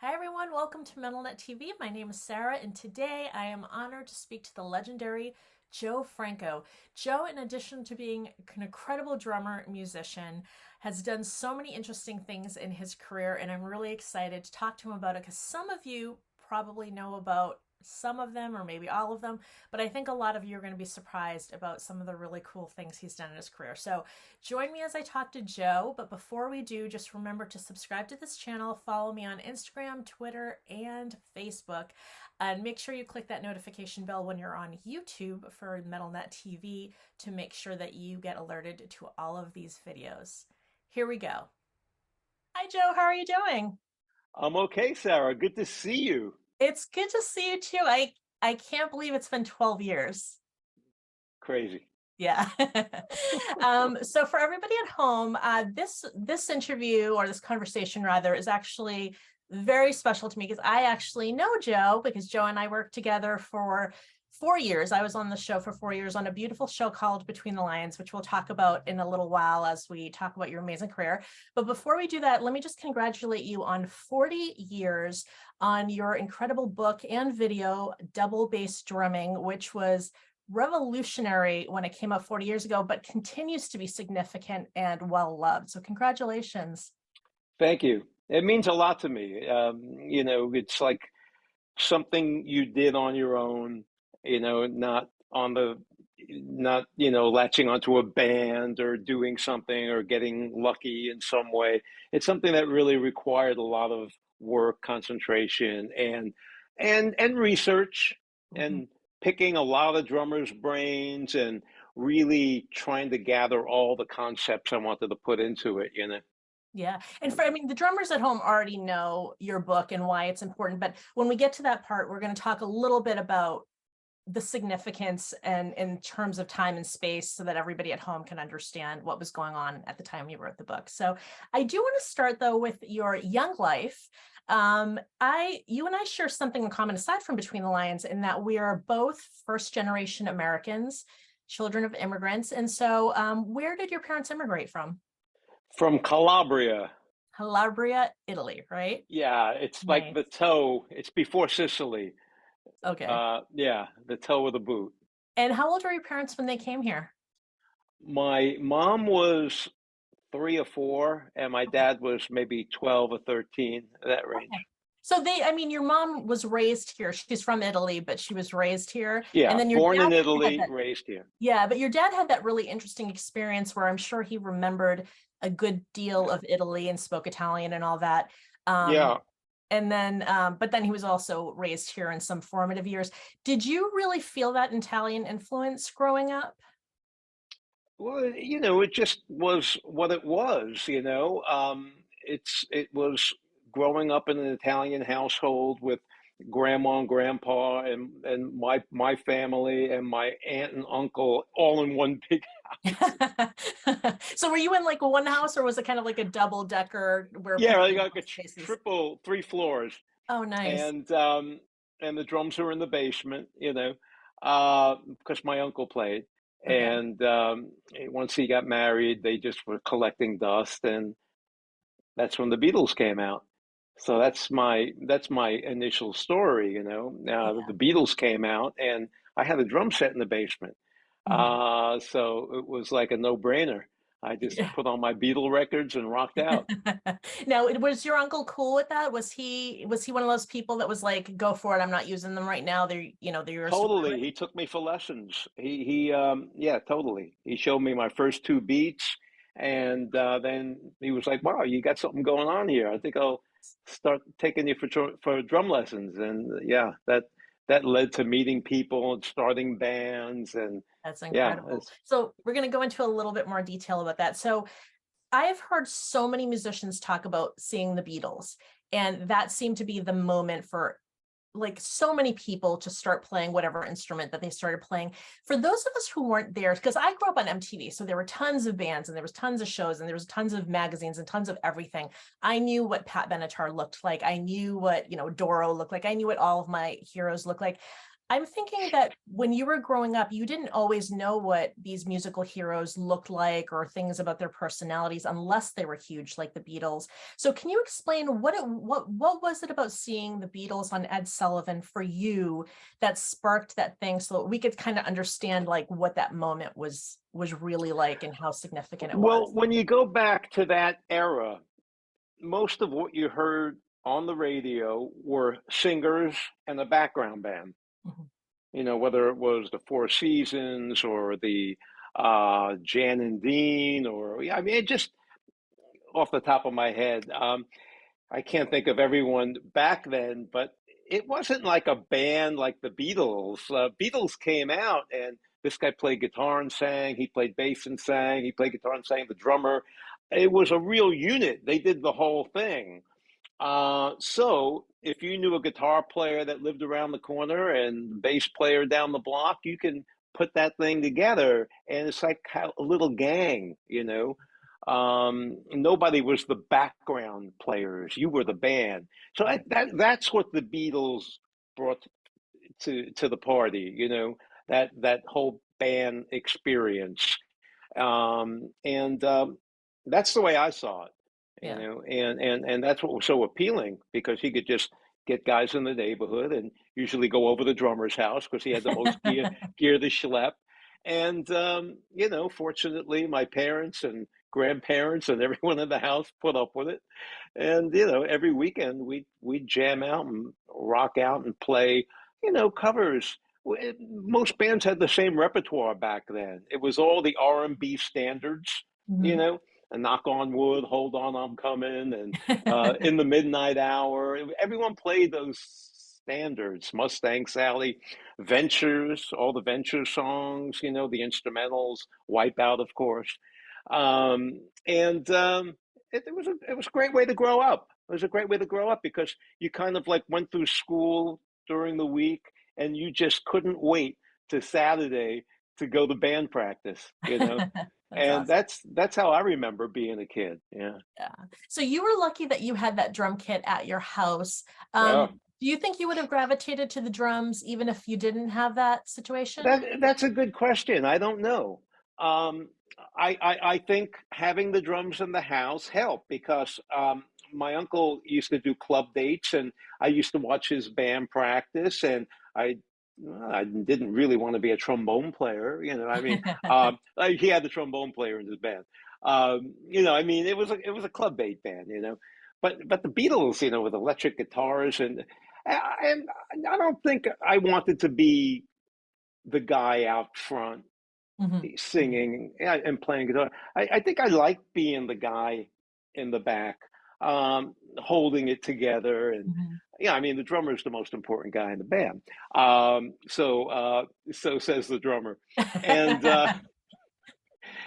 Hi everyone, welcome to MetalNet TV. My name is Sarah, and today I am honored to speak to the legendary Joe Franco. Joe, in addition to being an incredible drummer musician, has done so many interesting things in his career, and I'm really excited to talk to him about it because some of you probably know about some of them or maybe all of them, but I think a lot of you are going to be surprised about some of the really cool things he's done in his career. So join me as I talk to Joe, but before we do, just remember to subscribe to this channel, follow me on Instagram, Twitter, and Facebook, and make sure you click that notification bell when you're on YouTube for MetalNet TV to make sure that you get alerted to all of these videos. Here we go. Hi Joe, how are you doing? I'm okay, Sarah. Good to see you. It's good to see you too. I can't believe it's been 12 years. Crazy. Yeah. So for everybody at home, this interview, or this conversation rather, is actually very special to me because I actually know Joe, because Joe and I worked together for 4 years. I was on the show for 4 years on a beautiful show called Between the Lines, which we'll talk about in a little while as we talk about your amazing career. But before we do that, let me just congratulate you on 40 years on your incredible book and video, Double Bass Drumming, which was revolutionary when it came out 40 years ago, but continues to be significant and well loved. So congratulations. Thank you. It means a lot to me. It's like something you did on your own, not on the, not, latching onto a band or doing something or getting lucky in some way. It's something that really required a lot of work, concentration, and research, Mhm. and picking a lot of drummers' brains and really trying to gather all the concepts I wanted to put into it. Yeah. And I mean, the drummers at home already know your book and why it's important. But when we get to that part, we're going to talk a little bit about the significance and in terms of time and space so that everybody at home can understand what was going on at the time you wrote the book. So I do want to start though with your young life. You and I share something in common aside from Between the Lines, in that we are both first generation Americans, children of immigrants. And so where did your parents immigrate from? From Calabria. Calabria, Italy, right? Yeah, it's like the Nice. toe. It's before Sicily. Okay. Yeah, the toe of the boot. And how old were your parents when they came here? My mom was three or four, and my Okay. dad was maybe 12 or 13, that Okay. range. So I mean, your mom was raised here. She's from Italy, but she was raised here. And Yeah, then your born dad in had Italy, that, raised here. yeah, but your dad had that really interesting experience where I'm sure he remembered a good deal of Italy and spoke Italian and all that. Um, Yeah. and then, but then he was also raised here in some formative years. Did you really feel that Italian influence growing up? Well, it just was what it was. It was growing up in an Italian household with grandma and grandpa and my family and my aunt and uncle all in one big house. So were you in like one house, or was it kind of like a double decker where Yeah, people I had got both a spaces? triple, three floors, Oh, nice. and the drums were in the basement, because my uncle played. Okay. And once he got married, they just were collecting dust, and that's when the Beatles came out. So that's my initial story. Now Yeah. the Beatles came out, and I had a drum set in the basement, Mhm. so it was like a no-brainer. I just Yeah. put on my Beatle records and rocked out. Now, was your uncle cool with that? Was he one of those people that was like, "Go for it. I'm not using them right now. They're yours to play Totally. with." He took me for lessons. Yeah, totally. He showed me my first two beats, and then he was like, "Wow, you got something going on here. I think I'll start taking you for drum lessons." And yeah, that led to meeting people and starting bands, and That's yeah, incredible. it's So we're going to go into a little bit more detail about that. So I've heard so many musicians talk about seeing the Beatles, and that seemed to be the moment for like so many people to start playing whatever instrument that they started playing. For those of us who weren't there, because I grew up on MTV, so there were tons of bands and there was tons of shows and there was tons of magazines and tons of everything. I knew what Pat Benatar looked like. I knew what, Doro looked like. I knew what all of my heroes looked like. I'm thinking that when you were growing up, you didn't always know what these musical heroes looked like or things about their personalities unless they were huge, like the Beatles. So can you explain what was it about seeing the Beatles on Ed Sullivan for you that sparked that thing so that we could kind of understand like what that moment was really like and how significant it Well, was? when you go back to that era, most of what you heard on the radio were singers and a background band. Mhm. Whether it was the Four Seasons or the Jan and Dean, or yeah, I mean, it just off the top of my head, I can't think of everyone back then, but it wasn't like a band like the Beatles. Beatles came out, and this guy played guitar and sang. He played bass and sang. He played guitar and sang. The drummer. It was a real unit. They did the whole thing. So if you knew a guitar player that lived around the corner and bass player down the block, you can put that thing together, and it's like a little gang. Nobody was the background players. You were the band. So Right. that's what the Beatles brought to the party. That whole band experience, and that's the way I saw it. Yeah. And that's what was so appealing because he could just get guys in the neighborhood and usually go over the drummer's house because he had the most gear to schlep. And fortunately, my parents and grandparents and everyone in the house put up with it. And every weekend we jam out and rock out and play covers. Most bands had the same repertoire back then. It was all the R&B standards, you Mhm. know, a Knock on Wood, Hold On, I'm Coming, and In the Midnight Hour. Everyone played those standards. Mustang Sally, Ventures, all the Venture songs, the instrumentals, Wipeout, of course. And it was a great way to grow up. It was a great way to grow up because you kind of like went through school during the week and you just couldn't wait to Saturday to go to band practice. That's And awesome. that's how I remember being a kid. Yeah. Yeah. So you were lucky that you had that drum kit at your house. Yeah. Do you think you would have gravitated to the drums even if you didn't have that situation? That's a good question. I don't know. Um, I think having the drums in the house helped because my uncle used to do club dates, and I used to watch his band practice, and I didn't really want to be a trombone player. I mean, he had the trombone player in his band. I mean, it was a club date band. But the Beatles, with electric guitars and I don't think I wanted to be the guy out front Mhm, mhm, singing and playing guitar. I think I like being the guy in the back, holding it together. And mhm. yeah, I mean, the drummer is the most important guy in the band. So says the drummer.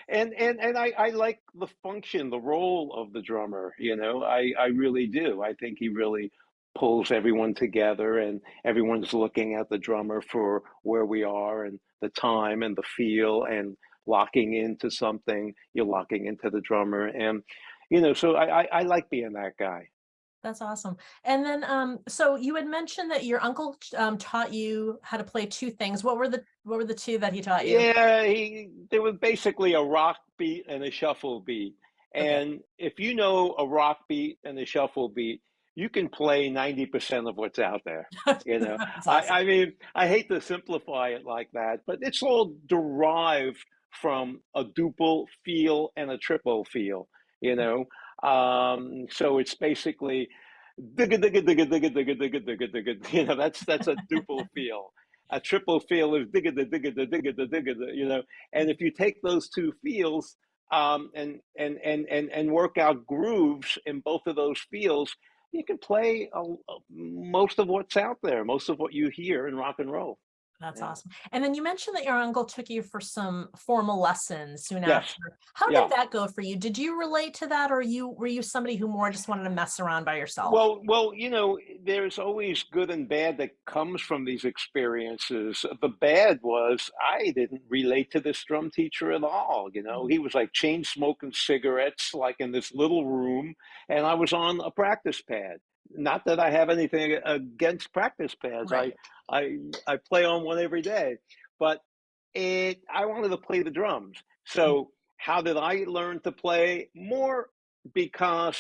And and I like the function, the role of the drummer. I really do. I think he really pulls everyone together, and everyone's looking at the drummer for where we are and the time and the feel and locking into something. You're locking into the drummer, and so I like being that guy. That's awesome. And then, so you had mentioned that your uncle taught you how to play two things. What were the two that he taught you? Yeah, there was basically a rock beat and a shuffle beat. Okay. And if you know a rock beat and a shuffle beat, you can play 90% of what's out there. You know, That's I, awesome. I mean, I hate to simplify it like that, but it's all derived from a duple feel and a triple feel, you Mhm. know. So it's basically digga digga digga digga digga digga digga digga. That's a duple feel. A triple feel is digga da digga da digga da digga da. And if you take those two feels and work out grooves in both of those feels, you can play most of what's out there, most of what you hear in rock and roll. That's Yeah. awesome. And then you mentioned that your uncle took you for some formal lessons soon Yes. after. How did Yeah. that go for you? Did you relate to that, or were you somebody who more just wanted to mess around by yourself? Well, there's always good and bad that comes from these experiences. The bad was I didn't relate to this drum teacher at all. Mhm. He was like chain smoking cigarettes, like in this little room, and I was on a practice pad. not that I have anything against practice pads. Right. I I play on one every day, but I wanted to play the drums. So how did I learn to play? More because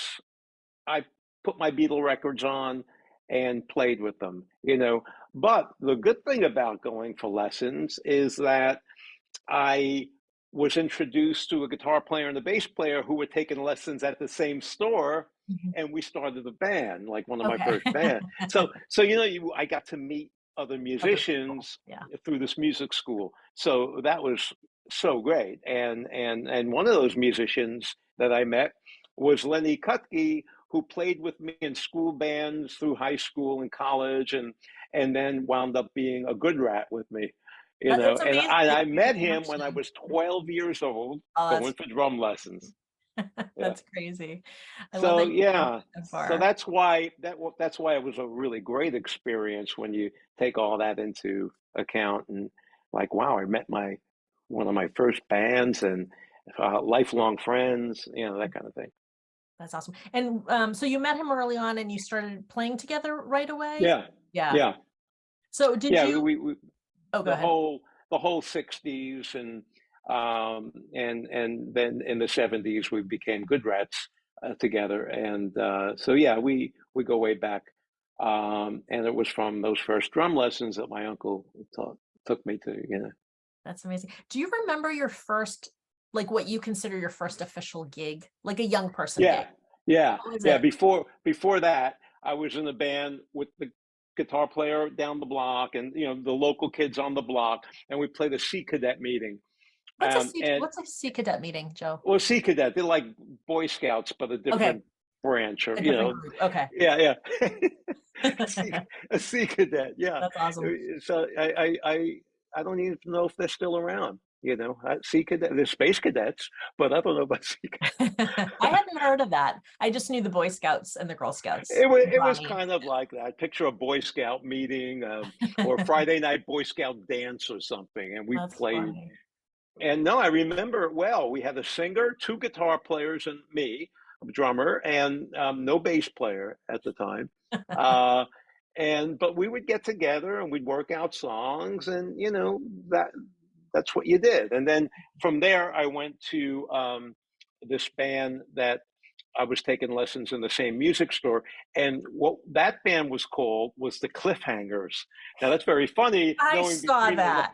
I put my Beatle records on and played with them, you know. But the good thing about going for lessons is that I was introduced to a guitar player and a bass player who were taking lessons at the same store, Mhm. and we started a band, like one of my Okay. first band. So I got to meet other Other people. musicians Yeah. through this music school. So that was so great. And one of those musicians that I met was Lenny Kutke, who played with me in school bands through high school and college, and then wound up being a good rat with me, you know. It's And amazing that I you made a met him when I connection. was 12 years old, Oh, going that's for drum lessons. Yeah. that's crazy. I love So that you brought yeah, it that so far. that's why it was a really great experience when you take all that into account and like, wow, I met my one of my first bands and lifelong friends, you know, that kind of thing. That's awesome. And so you met him early on and you started playing together right away? Yeah, Yeah. yeah, So did yeah. you, We oh, go ahead. the whole 60s and then in the 70s we became good rats together, and so yeah, we go way back, and it was from those first drum lessons that my uncle took me to, you know. That's amazing. Do you remember your first, like what you consider your first official gig, like a young person gig? Yeah, yeah, What was yeah. it? Before that, I was in a band with the guitar player down the block, and you know the local kids on the block, and we played a Sea Cadet meeting. And What's a Sea Cadet meeting, Joe? well, Sea Cadet, they're like Boy Scouts, but a Okay, different branch, or a you different know, group. Okay. yeah, yeah. a, sea, a Sea Cadet, yeah. That's awesome. So I don't even know if they're still around. You know, Sea Cadet, they're Space Cadets, but I don't know about Sea I hadn't heard of that. I just knew the Boy Scouts and the Girl Scouts. It was Ronnie. kind of like that. Picture a Boy Scout meeting, or Friday night Boy Scout dance or something, and we That's played. funny. And no, I remember it well. We had a singer, two guitar players, and me, a drummer, and no bass player at the time. Uh, and but we would get together and we'd work out songs, and you know that's what you did. And then from there, I went to this band that I was taking lessons in the same music store, and what that band was called was the Cliffhangers. Now that's very funny, I knowing saw between that.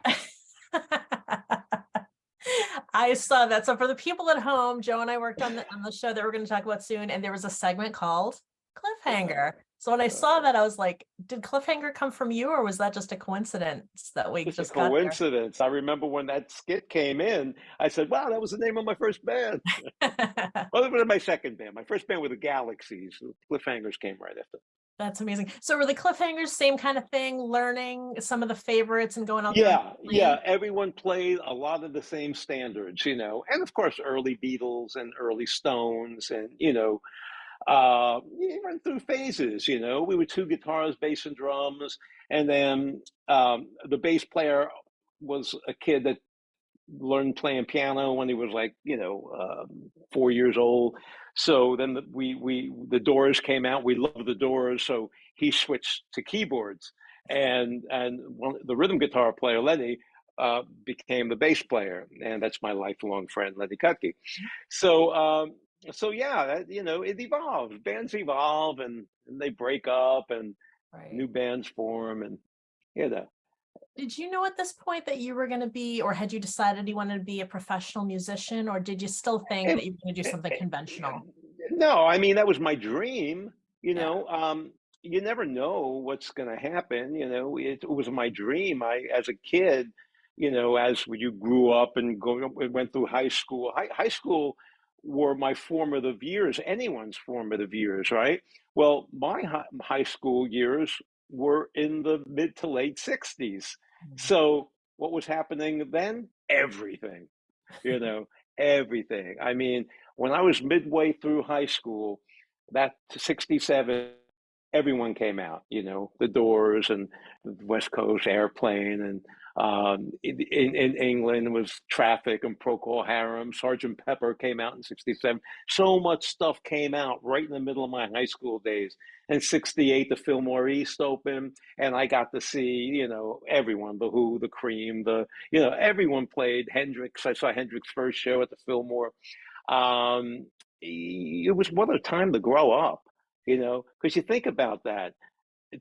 I saw that. So for the people at home, Joe and I worked on the show that we're going to talk about soon, and there was a segment called Cliffhanger. So when I saw that, I was like, did Cliffhanger come from you, or was that just a coincidence that we just a just got coincidence. I remember when that skit came in, I said, "Wow, that was the name of my first band." there? Well, it was my second band. My first band was the Galaxies. Cliffhangers came right after. That's amazing. So were the Cliffhangers same kind of thing, learning some of the favorites and going out there and Yeah, playing? yeah. Everyone played a lot of the same standards, you know, and of course, early Beatles and early Stones, and you know, we went through phases. You know, we were two guitars, bass, and drums, and then the bass player was a kid that learned playing piano when he was like 4 years old. So then the Doors came out. We loved the Doors, so he switched to keyboards, and the rhythm guitar player Lenny became the bass player, and that's my lifelong friend Lenny Kutke. So so yeah, it evolves. Bands evolve, and they break up, and Right. new bands form, and you know. Did you know at this point that you were going to be, or had you decided you wanted to be a professional musician, or did you still think It, that you were going to do something it, conventional? no, I mean that was my dream. You Yeah. know, you never know what's going to happen. You know, it was my dream. As a kid, you know, as you grew up and went through high school. High school were my formative years. Anyone's formative years, right? Well, my high school years were in the mid to late '60s. Mhm. So what was happening then? Everything, you know, everything. I mean, when I was midway through high school, that 67, everyone came out, you know, the Doors and the West Coast Airplane and In England was Traffic and Procol Harum. Sergeant Pepper came out in '67. So much stuff came out right in the middle of my high school days. In '68, the Fillmore East opened, and I got to see, everyone, the Who, the Cream, everyone played Hendrix. I saw Hendrix's first show at the Fillmore. Um, it was what a time to grow up, because you think about that.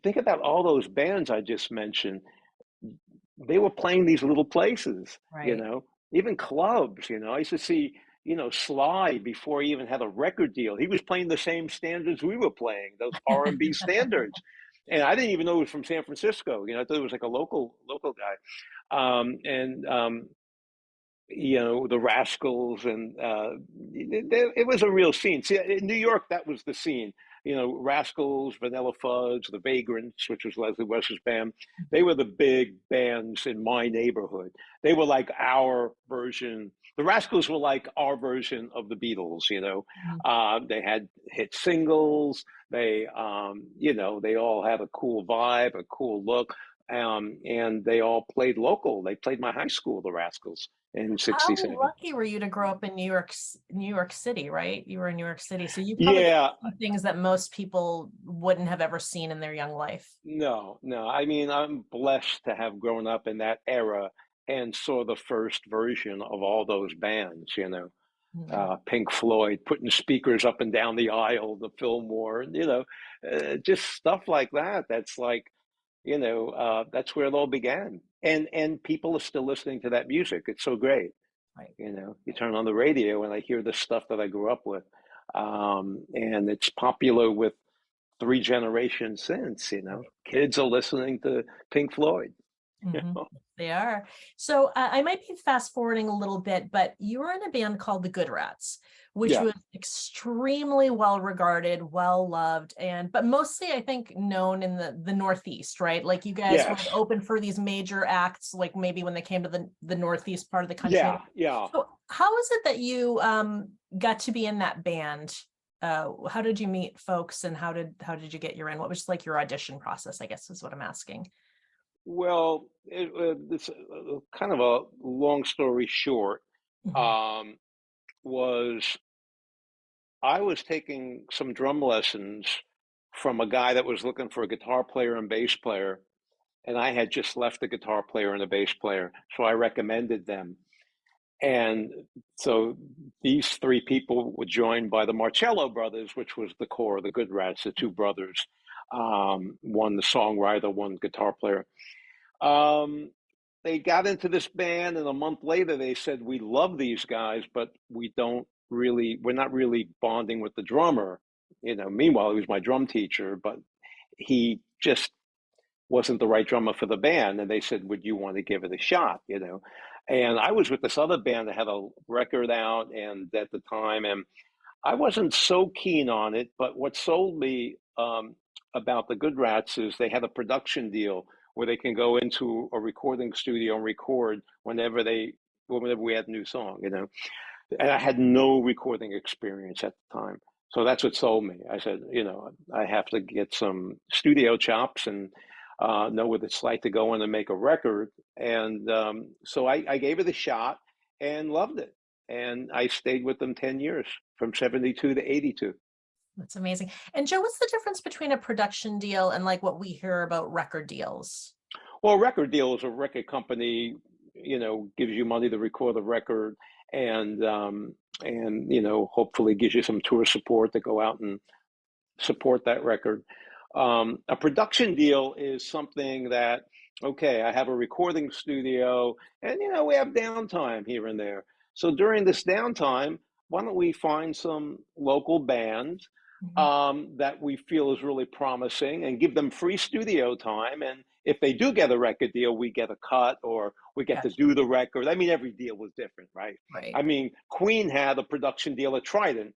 Think about all those bands I just mentioned. They were playing these little places, Right. even clubs. I used to see, Sly before he even had a record deal. He was playing the same standards we were playing, those R&B standards. And I didn't even know he was from San Francisco. I thought it was like a local guy. And the Rascals, and it was a real scene. See, in New York, that was the scene. Rascals, Vanilla Fudge, the Vagrants, which was Leslie West's band. They were the big bands in my neighborhood. They were like our version. The Rascals were like our version of the Beatles. Mhm. They had hit singles. They all had a cool vibe, a cool look. And they all played local. They played my high school, the Rascals, in How '67. lucky were you to grow up in New York City, right? You were in New York City, so you probably got Yeah, to see things that most people wouldn't have ever seen in their young life. no, no. I mean, I'm blessed to have grown up in that era and saw the first version of all those bands, Mhm. Pink Floyd putting speakers up and down the aisle, the Fillmore, just stuff like that. That's like, that's where it all began. And people are still listening to that music. It's so great. Right. You turn on the radio and I hear the stuff that I grew up with. And it's popular with three generations since, Right. kids are listening to Pink Floyd. you Hmm. know? They are. So I might be fast forwarding a little bit, but you were in a band called the Good Rats, which Yeah. was extremely well regarded, well loved, and but mostly I think known in the Northeast, right? Like you guys would Yes. open for these major acts, like maybe when they came to the Northeast part of the country. Yeah. Yeah. So how is it that you got to be in that band? How did you meet folks, and how did you get your in? What was like your audition process? I guess is what I'm asking. Well, it's kind of a long story short. Mhm. Um, was I was taking some drum lessons from a guy that was looking for a guitar player and bass player, and I had just left the guitar player and the bass player, so I recommended them. And so these three people were joined by the Marcello brothers, which was the core of the Good Rats, the two brothers, one the songwriter, one guitar player. Um, they got into this band, and a month later they said, "We love these guys, but we're not really bonding with the drummer." Meanwhile, he was my drum teacher, but he just wasn't the right drummer for the band. And they said, "Would you want to give it a shot?" And I was with this other band that had a record out, and at the time, and I wasn't so keen on it. But what sold me about the Good Rats is they had a production deal where they can go into a recording studio and record whenever we had a new song. And I had no recording experience at the time. So that's what sold me. I said, I have to get some studio chops and know what it's like to go in and make a record. And so I gave it a shot and loved it. And I stayed with them 10 years, from 72 to 82. That's amazing. And Joe, what's the difference between a production deal and like what we hear about record deals? Well, a record deal is a record company, gives you money to record the record, and hopefully gives you some tour support to go out and support that record. A production deal is something that, okay, I have a recording studio, and we have downtime here and there. So during this downtime, why don't we find some local bands Mhm. that we feel is really promising and give them free studio time? And if they do get a record deal, we get a cut, or we get to Gotcha. do the record. I mean, every deal was different, right? Right. I mean, Queen had a production deal at Trident,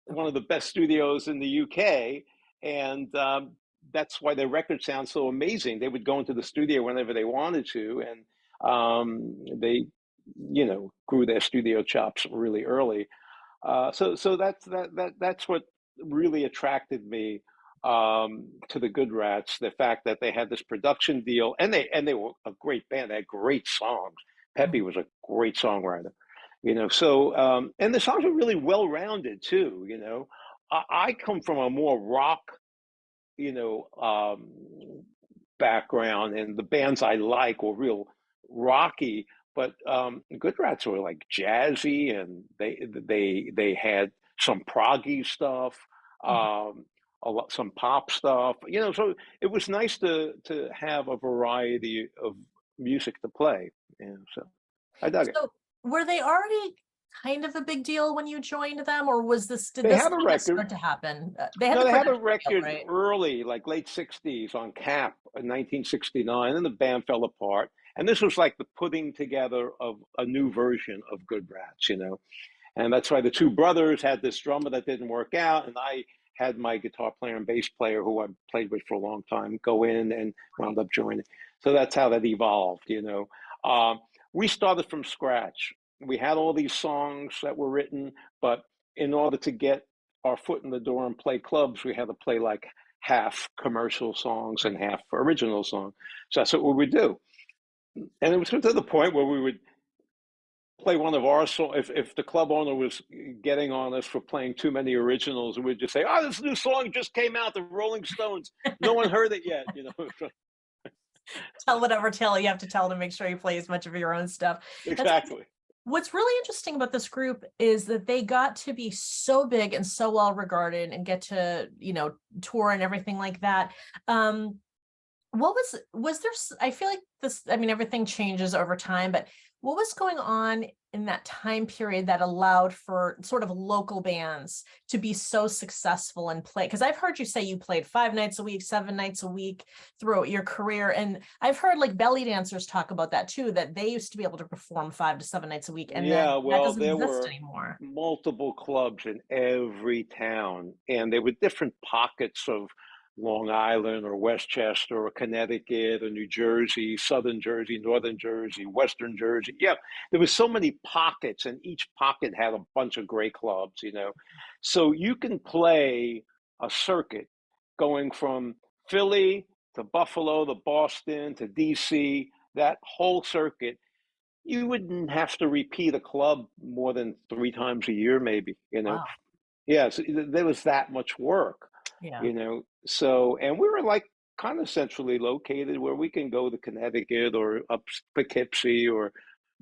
one Okay. of the best studios in the UK, and that's why their record sounds so amazing. They would go into the studio whenever they wanted to, and they, grew their studio chops really early. So that's what really attracted me to the Good Rats, the fact that they had this production deal, and they were a great band. They had great songs. Pepe Mhm. was a great songwriter, So and the songs were really well rounded too. I come from a more rock, you know, background, and the bands I like were real rocky. But Good Rats were like jazzy, and they had some proggy stuff, Mhm. some pop stuff. So it was nice to have a variety of music to play. So I dug it. So were they already kind of a big deal when you joined them, or did They this had a kind of record. start to happen? They had No, the they had a production deal, record right? early, like late 60s on Cap in 1969, and the band fell apart. And this was like the putting together of a new version of Good Rats. And that's why the two brothers had this drummer that didn't work out, and I had my guitar player and bass player, who I played with for a long time, go in and wound up joining. So that's how that evolved. We started from scratch. We had all these songs that were written, but in order to get our foot in the door and play clubs, we had to play like half commercial songs and Right. half original songs. So that's what we would do. And it was to the point where we would play one of our songs. If the club owner was getting on us for playing too many originals, we'd just say, "Oh, this new song just came out, the Rolling Stones. No one heard it yet." Tell whatever tale you have to tell to make sure you play as much of your own stuff. That's Exactly. What's really interesting about this group is that they got to be so big and so well regarded and get to, tour and everything like that. Um, what was there, I feel like this, I mean, everything changes over time, but what was going on in that time period that allowed for sort of local bands to be so successful and play? Because I've heard you say you played 5 nights a week, 7 nights a week throughout your career. And I've heard like belly dancers talk about that too, that they used to be able to perform 5 to 7 nights a week. And Yeah, then that well, doesn't there exist were anymore. multiple clubs in every town, and there were different pockets of Long Island or Westchester or Connecticut or New Jersey, Southern Jersey, Northern Jersey, Western Jersey. Yeah, there was so many pockets, and each pocket had a bunch of great clubs. So you can play a circuit going from Philly to Buffalo to Boston to DC, that whole circuit. You wouldn't have to repeat a club more than 3 times a year, maybe. Wow. Yeah, so there was that much work, Yeah. you know. So, and we were like kind of centrally located where we can go to Connecticut or up Poughkeepsie or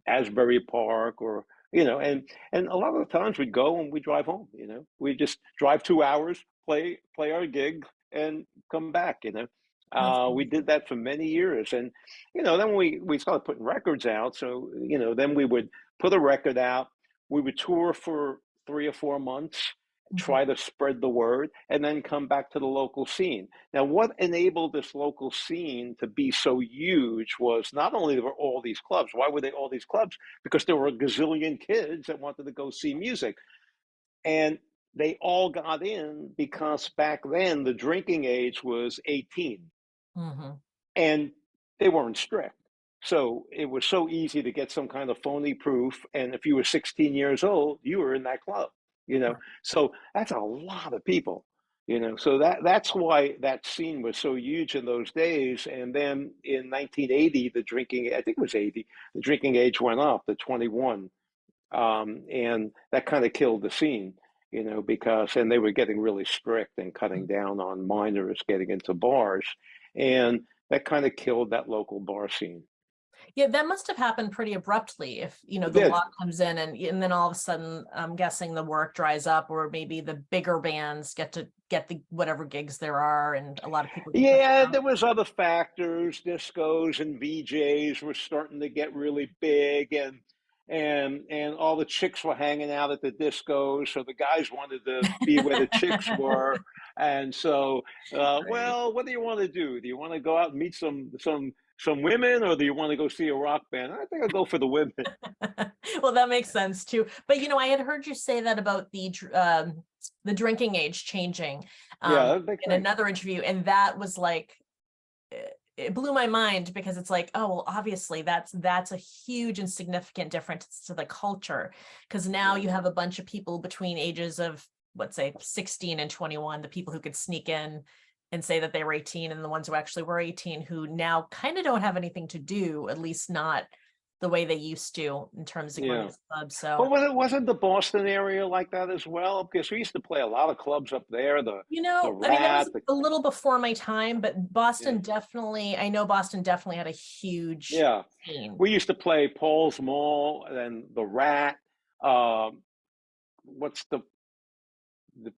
Asbury Park and a lot of the times we'd go and we drive home. We just drive 2 hours, play our gig, and come back. That's We did that for many years, and then we started putting records out. So then we would put a record out. We would tour for 3 or 4 months, Mhm. try to spread the word, and then come back to the local scene. Now, what enabled this local scene to be so huge was not only there were all these clubs. Why were there all these clubs? Because there were a gazillion kids that wanted to go see music. And they all got in because back then the drinking age was 18 Mhm. and they weren't strict. So it was so easy to get some kind of phony proof. And if you were 16 years old, you were in that club, you know. Right. So that's a lot of people. So that's why that scene was so huge in those days. And then in 1980, I think it was 80, the drinking age went up to 21. And that kind of killed the scene, and they were getting really strict and cutting down on minors getting into bars. And that kind of killed that local bar scene. Yeah, that must have happened pretty abruptly if, It the did. law comes in and then all of a sudden I'm guessing the work dries up or maybe the bigger bands get to get the whatever gigs there are and a lot of people get pushed Yeah, out. there was other factors. Discos and VJs were starting to get really big, and all the chicks were hanging out at the discos, so the guys wanted to be where the chicks were. And so, Right. well, what do you want to do? Do you want to go out and meet some women, or do you want to go see a rock band? I think I'll go for the women. Well, that makes sense too. But I had heard you say that about the drinking age changing Yeah, um that's a big in thing. another interview, and that was like it blew my mind because it's like, oh, well, obviously that's a huge and significant difference to the culture because now Yeah. you have a bunch of people between ages of, let's say, 16 and 21, the people who could sneak in and say that they were 18, and the ones who actually were 18 who now kind of don't have anything to do, at least not the way they used to in terms of going Yeah. to clubs. But So, wasn't the Boston area like that as well? Because we used to play a lot of clubs up there. The I mean, that was Rat. a little before my time, but Yeah. Boston definitely, I know Boston definitely had a huge Yeah. scene. We used to play Paul's Mall and the Rat. Um, what's the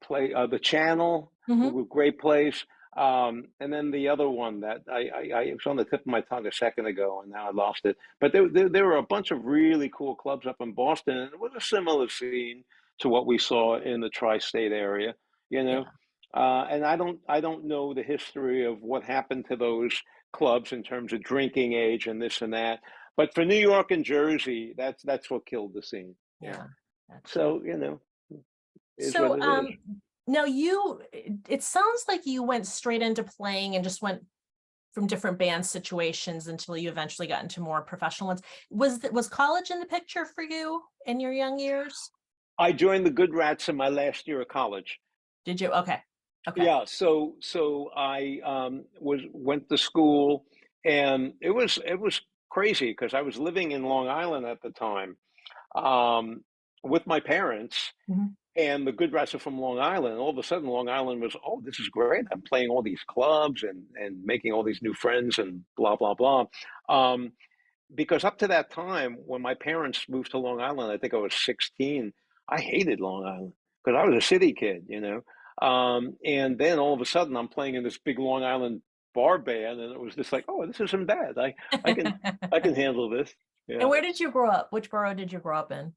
play the channel, Hmm. a great place, and then the other one that I it was on the tip of my tongue a second ago and now I lost it, but there were a bunch of really cool clubs up in Boston, and it was a similar scene to what we saw in the tri-state area, you know. Yeah, And I don't know the history of what happened to those clubs in terms of drinking age and this and that, but for New York and Jersey, that's what killed the scene. Yeah. yeah, gotcha. So, is what So, it is. now it sounds like you went straight into playing and just went from different band situations until you eventually got into more professional ones. Was college in the picture for you in your young years? I joined the Good Rats in my last year of college. Did you? Okay. Okay. Yeah, so I went to school, and it was crazy because I was living in Long Island at the time, um, with my parents, Mhm. and the Good Rats are from Long Island. And all of a sudden, Long Island was, oh, this is great. I'm playing all these clubs and making all these new friends and blah blah blah. Um, because up to that time, when my parents moved to Long Island, I think I was 16, I hated Long Island because I was a city kid, you know. And then all of a sudden, I'm playing in this big Long Island bar band, and it was just like, oh, this isn't bad. I can I can handle this. And Yeah. where did you grow up? Which borough did you grow up in?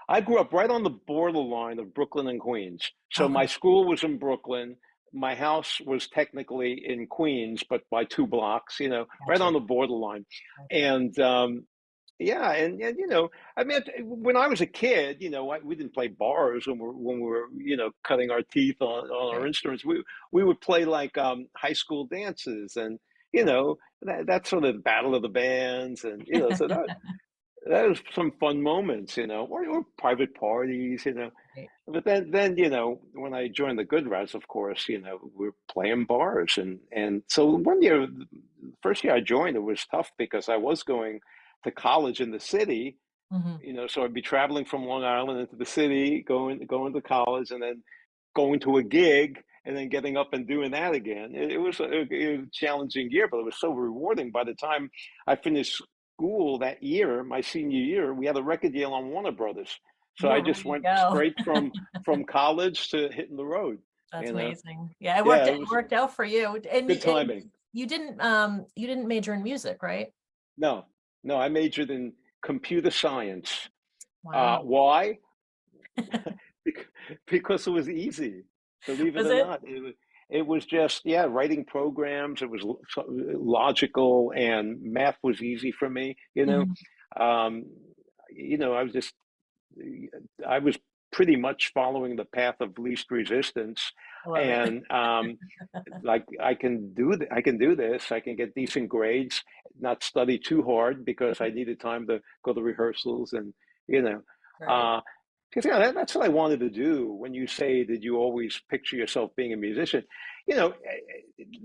I grew up right on the borderline of Brooklyn and Queens. So Okay. my school was in Brooklyn. My house was technically in Queens, but by 2 blocks, right Gotcha. on the borderline. Gotcha. And yeah, and I mean, when I was a kid, we didn't play bars when we were, cutting our teeth on our Right. instruments. We would play like high school dances, and that's sort of the battle of the bands, and so that was some fun moments, or private parties, Right. But then, when I joined the Good Rats, of course, we're playing bars, and so one year, the first year I joined, it was tough because I was going to college in the city, Hmm. so I'd be traveling from Long Island into the city, going to college, and then going to a gig, and then getting up and doing that again. It was a challenging year, but it was so rewarding. By the time I finished school that year, my senior year, we had a record deal on Warner Brothers. So You I were ready just to went go. straight from college to hitting the road. That's You know, amazing. Yeah, it worked. yeah, It it was worked out for you. And good timing. you didn't major in music, right? No, no, I majored in computer science. Wow. Why? Bec- because it was easy, believe it Was or it? not. It was just, yeah, writing programs. It was logical, and math was easy for me. Mhm. Um, I was just I was pretty much following the path of least resistance, I love it. and like I can do this. I can get decent grades, not study too hard because I needed time to go to rehearsals, and you know, Right. uh, because that's what I wanted to do. When you say, did you always picture yourself being a musician?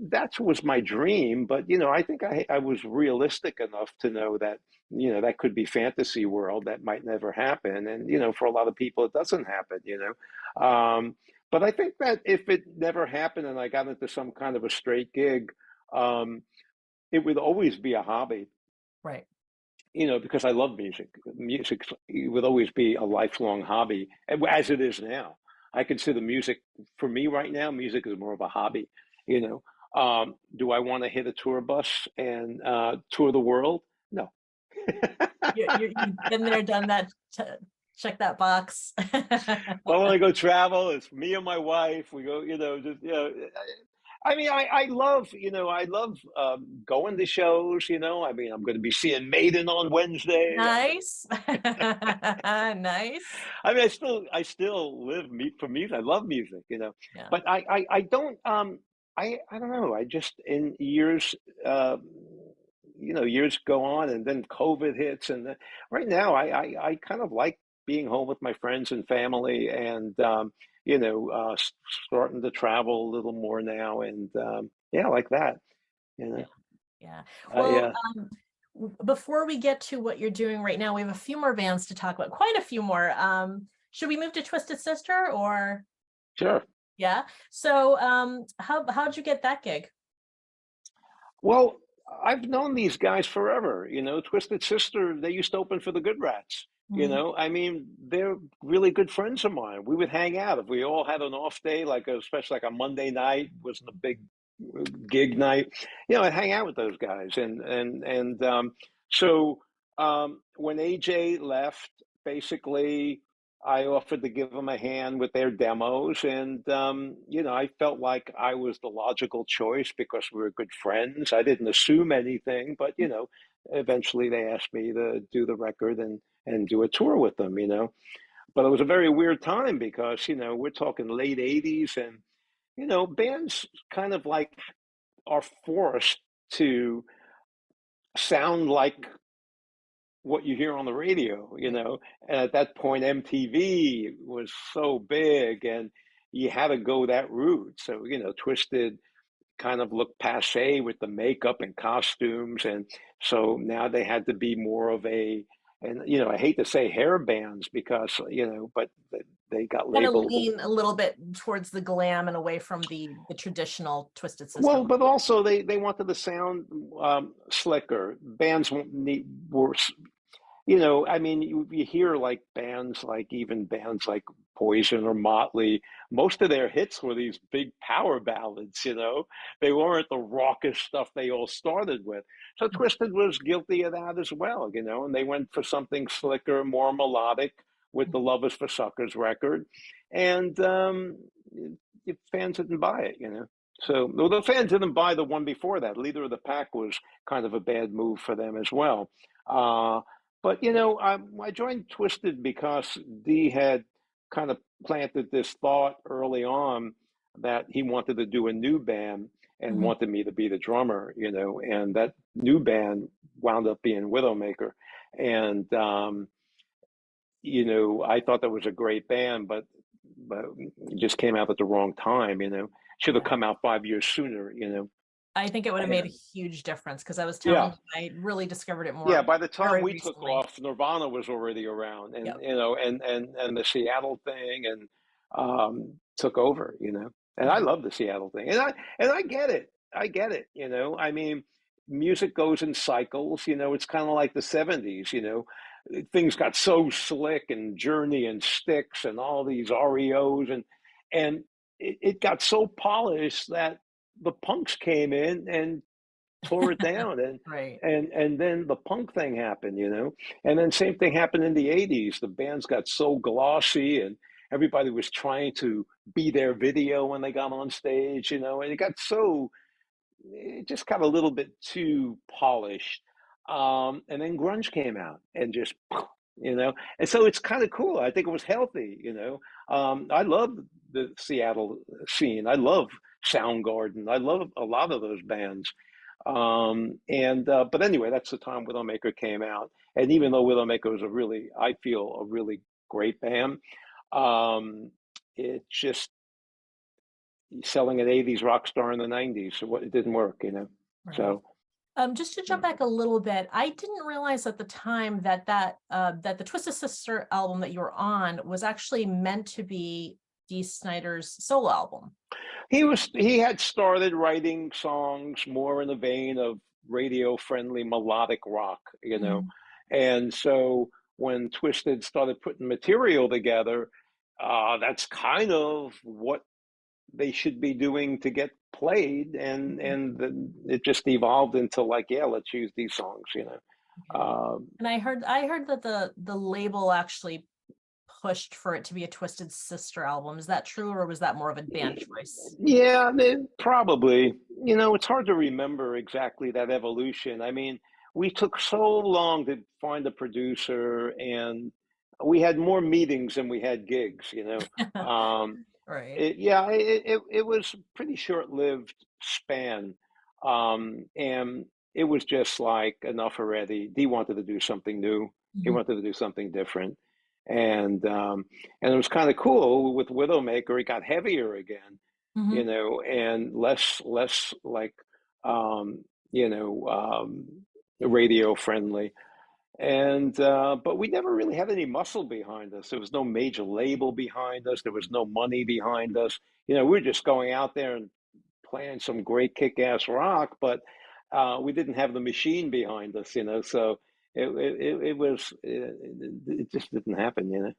That was my dream. But I think I was realistic enough to know that that could be fantasy world that might never happen, and for a lot of people it doesn't happen. But I think that if it never happened and I got into some kind of a straight gig, um, it would always be a hobby, Right. because I love music. Music would always be a lifelong hobby, as it is now. I consider music, for me right now, music is more of a hobby. You do I want to hit a tour bus and tour the world? No. You've been there, done that. Check that box. Well, when I go travel, it's me and my wife. We go, just I mean, I love going to shows. I mean, I'm going to be seeing Maiden on Wednesday. I'm going to Nice. Nice. I mean, I still live for music. I love music, Yeah. but I don't I don't know. I just in years uh, years go on, and then COVID hits, and right now I kind of like being home with my friends and family, and starting to travel a little more now, and yeah, like that. You Yeah. know, Yeah. I Well, before we get to what you're doing right now, we have a few more bands to talk about, quite a few more. Should we move to Twisted Sister or sure. yeah? So, how'd you get that gig? Well, I've known these guys forever. Twisted Sister, they used to open for the Good Rats. Mhm. I mean, they're really good friends of mine. We would hang out if we all had an off day, especially like a Monday night wasn't a big gig night. I'd hang out with those guys, and when AJ left, basically, I offered to give them a hand with their demos, and I felt like I was the logical choice because we were good friends. I didn't assume anything, but eventually they asked me to do the record and do a tour with them. But it was a very weird time because we're talking late '80s, and bands kind of like are forced to sound like what you hear on the radio, Right. And at that point, MTV was so big, and you had to go that route. So, Twisted kind of looked passe with the makeup and costumes, and so now they had to be more of and I hate to say hair bands because but they got Kind of labeled. lean a little bit towards the glam and away from the traditional Twisted Sister Well, look. but also they wanted the sound slicker. Bands won't need were I mean, you hear like bands, like even bands like Poison or Motley, most of their hits were these big power ballads. They weren't the raucous stuff they all started with. So Twisted was guilty of that as well, and they went for something slicker, more melodic with the Love is for Suckers record. And fans didn't buy it. So well, the fans didn't buy the one before that. Leader of the Pack was kind of a bad move for them as well. But I joined Twisted because Dee had kind of planted this thought early on that he wanted to do a new band and Mhm. wanted me to be the drummer, and that new band wound up being Widowmaker. And I thought that was a great band, but it just came out at the wrong time. Should have Yeah. come out 5 years sooner. I think it would have made a And huge difference because I was telling yeah, you, I really discovered it yeah, more by the time very we took recently. off, Nirvana was already around, and Yep. the Seattle thing, and took over. And I Yeah. love the Seattle thing, and I get it, I get it. I mean, music goes in cycles. It's kind of like the '70s. Things got so slick and Journey and Styx and all these REOs, and it got so polished that the punks came in and tore it down, and Right. and and then the punk thing happened, and then same thing happened in the '80s. The bands got so glossy, and everybody was trying to be their video when they got on stage, and it just got a little bit too polished. And then grunge came out and just, and so it's kind of cool. I think it was healthy. I love the Seattle scene. I love Soundgarden. I love a lot of those bands. And but anyway, that's the time Widowmaker came out. And even though Widowmaker was I feel a really great band, um, it just selling an '80s rock star in the '90s, so it didn't work. Right. So Just to jump yeah. back a little bit, I didn't realize at the time that the Twisted Sister album that you were on was actually meant to be Dee Snider's solo album. He had started writing songs more in the vein of radio friendly melodic rock. Mhm. And so when Twisted started putting material together, that's kind of what they should be doing to get played, and then it just evolved into like, yeah, let's use these songs. Okay. Um, And I heard that the label actually pushed for it to be a Twisted Sister album. Is that true, or was that more of a band choice? yeah, probably. It's hard to remember exactly that evolution. I mean, we took so long to find a producer, and we had more meetings than we had gigs. Um, Right. it was a pretty short-lived span, and it was just like enough already. He wanted to do something new. He Mhm. wanted to do something different, and it was kind of cool with Widowmaker. It got heavier again, Hmm. and less like um, you know radio friendly. And but we never really had any muscle behind us. There was no major label behind us. There was no money behind us. We were just going out there and playing some great kick-ass rock, but we didn't have the machine behind us. So it just didn't happen.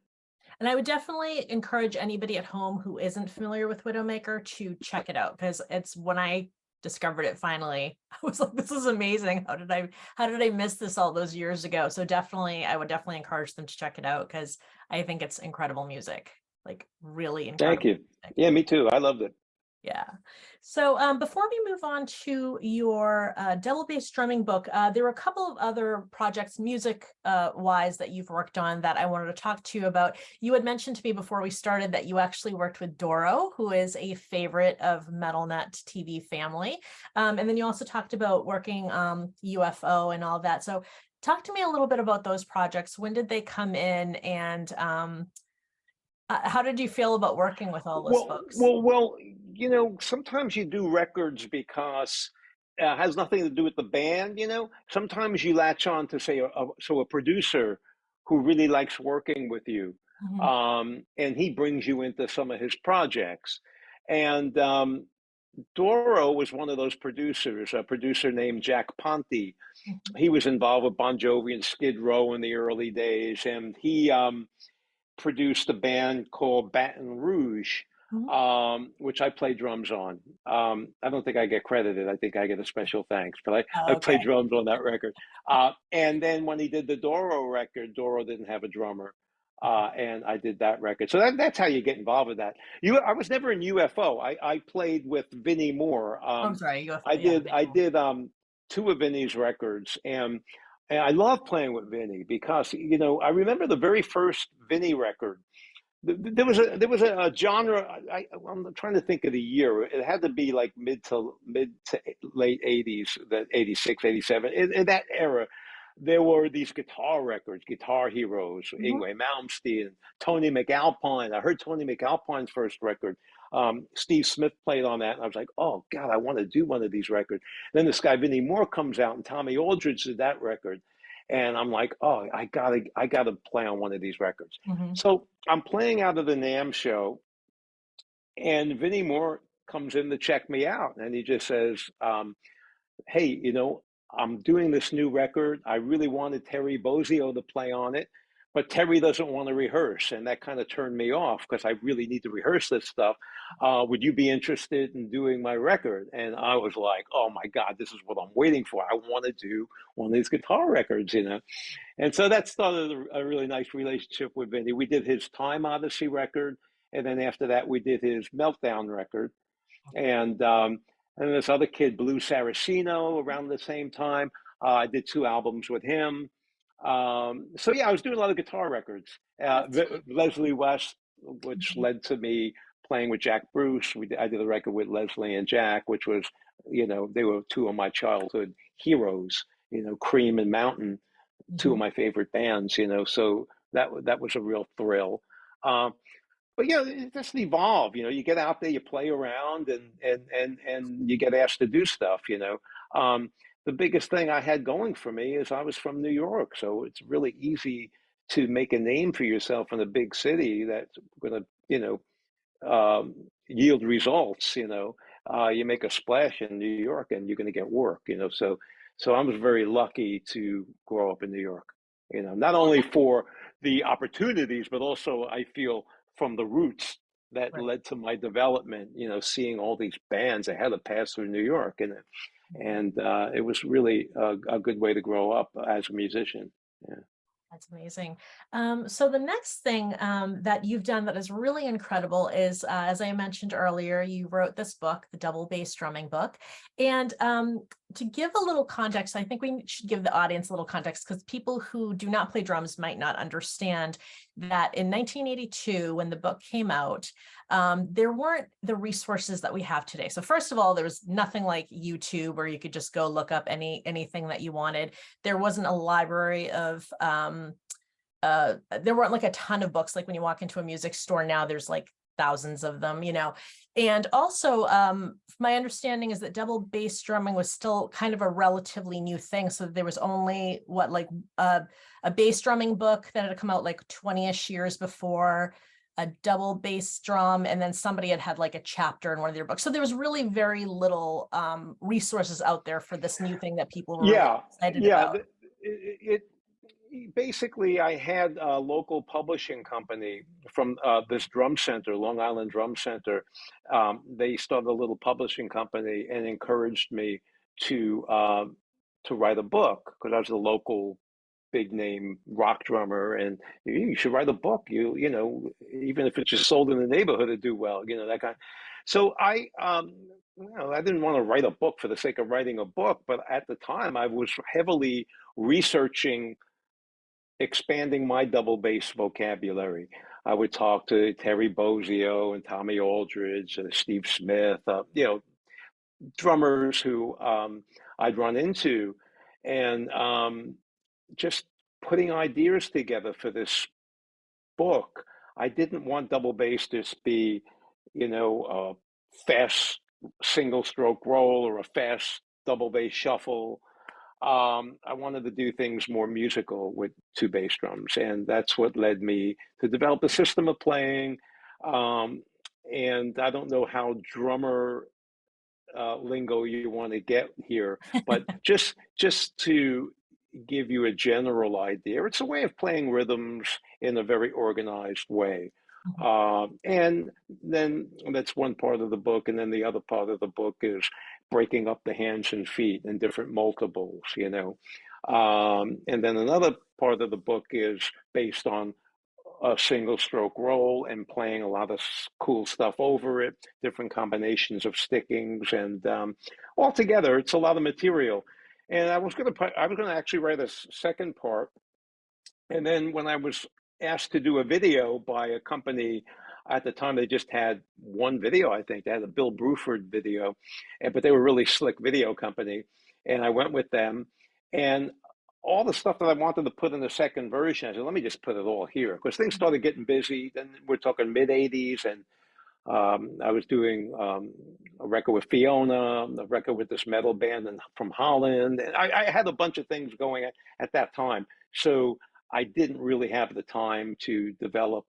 And I would definitely encourage anybody at home who isn't familiar with Widowmaker to check it out, because it's when I discovered it finally, I was like, this is amazing. How did I miss this all those years ago? So definitely, I would definitely encourage them to check it out because I think it's incredible music, like really Thank incredible you. music. Yeah, me too. I loved it. Yeah. So before we move on to your double bass drumming book, there were a couple of other projects, music wise, that you've worked on that I wanted to talk to you about. You had mentioned to me before we started that you actually worked with Doro, who is a favorite of MetalNet TV family. And then you also talked about working UFO and all that. So talk to me a little bit about those projects. When did they come in, and how did you feel about working with all those Well, folks? well, well, sometimes you do records because it has nothing to do with the band. Sometimes you latch on to, say, a producer who really likes working with you, Mhm. and he brings you into some of his projects. And Doro was one of those producers, a producer named Jack Ponte. Mhm. He was involved with Bon Jovi and Skid Row in the early days, and he produced a band called Baton Rouge, Mhm. which I play drums on. I don't think I get credited. I think I get a special thanks, but I Oh, play okay. drums on that record. And then when he did the Doro record, Doro didn't have a drummer. And I did that record. So that's how you get involved with that. I was never in UFO. I played with Vinnie Moore. Oh, I'm sorry. I Yeah, did I did two of Vinnie's records, and I love playing with Vinny because I remember the very first Vinny record. There was a genre. I'm trying to think of the year. It had to be like mid to late '80s, that '86, '87. In that era, there were these guitar records, Guitar Heroes, Mhm. Yngwie Malmsteen, Tony McAlpine. I heard Tony McAlpine's first record. Steve Smith played on that, and I was like, "Oh God, I want to do one of these records." Then this guy Vinnie Moore comes out, and Tommy Aldridge did that record, and I'm like, "Oh, I gotta play on one of these records." Mhm. So I'm playing out of the NAMM show, and Vinnie Moore comes in to check me out, and he just says, "Hey, I'm doing this new record. I really wanted Terry Bozzio to play on it, but Terry doesn't want to rehearse, and that kind of turned me off because I really need to rehearse this stuff. Would you be interested in doing my record?" And I was like, "Oh my God, this is what I'm waiting for. I want to do one of these guitar records." And so that started a really nice relationship with Vinny. We did his Time Odyssey record, and then after that, we did his Meltdown record, and this other kid, Blue Saraceno, around the same time. I did two albums with him. So yeah, I was doing a lot of guitar records. Oh, that's Leslie West, which Mhm. led to me playing with Jack Bruce. I did a record with Leslie and Jack, which was, they were two of my childhood heroes. Cream and Mountain, two of Mhm. my favorite bands. So that was a real thrill. Um, but yeah, it just evolve. You get out there, you play around, and you get asked to do stuff. The biggest thing I had going for me is I was from New York, so it's really easy to make a name for yourself in a big city that's going to, yield results. You make a splash in New York, and you're going to get work. So I was very lucky to grow up in New York. Not only for the opportunities, but also I feel from the roots that Right. led to my development. Seeing all these bands, I had to pass through New York, and it was really a good way to grow up as a musician. Yeah. That's amazing. So the next thing that you've done that is really incredible is, as I mentioned earlier, you wrote this book, the Double Bass Drumming Book. And to give a little context, I think we should give the audience a little context because people who do not play drums might not understand that in 1982, when the book came out, there weren't the resources that we have today. So first of all, there was nothing like YouTube where you could just go look up anything that you wanted. There wasn't a library there weren't like a ton of books. Like when you walk into a music store now, there's like thousands of them, you know. And also, my understanding is that double bass drumming was still kind of a relatively new thing. So there was only what, like a bass drumming book that had come out like 20-ish years before, a double bass drum, and then somebody had like a chapter in one of their books. So there was really very little resources out there for this new thing that people were really Yeah, excited yeah. about. Basically, I had a local publishing company from this drum center, Long Island Drum Center. They started a little publishing company and encouraged me to write a book because I was a local big name rock drummer, and you should write a book. You know, even if it's just sold in the neighborhood, to do well. You know that kind. So you know, I didn't want to write a book for the sake of writing a book, but at the time I was heavily researching expanding my double bass vocabulary. I would talk to Terry Bozzio and Tommy Aldridge and Steve Smith, you know, drummers who I'd run into, and just putting ideas together for this book. I didn't want double bass to just be, you know, a fast single stroke roll or a fast double bass shuffle. I wanted to do things more musical with two bass drums, and that's what led me to develop a system of playing. Um, and I don't know how drummer lingo you want to get here, but just to give you a general idea, it's a way of playing rhythms in a very organized way. And then that's one part of the book, and then the other part of the book is breaking up the hands and feet in different multiples, you know. And then another part of the book is based on a single stroke roll and playing a lot of cool stuff over it, different combinations of stickings, and altogether, it's a lot of material. And I was gonna actually write a second part, and then when I was asked to do a video by a company, at the time they just had one video, I think they had a Bill Bruford video, but they were a really slick video company, and I went with them, and all the stuff that I wanted to put in the second version, I said, let me just put it all here because things started getting busy. Then we're talking mid '80s, and I was doing a record with Fiona, a record with this metal band from Holland. And I had a bunch of things going at that time. So I didn't really have the time to develop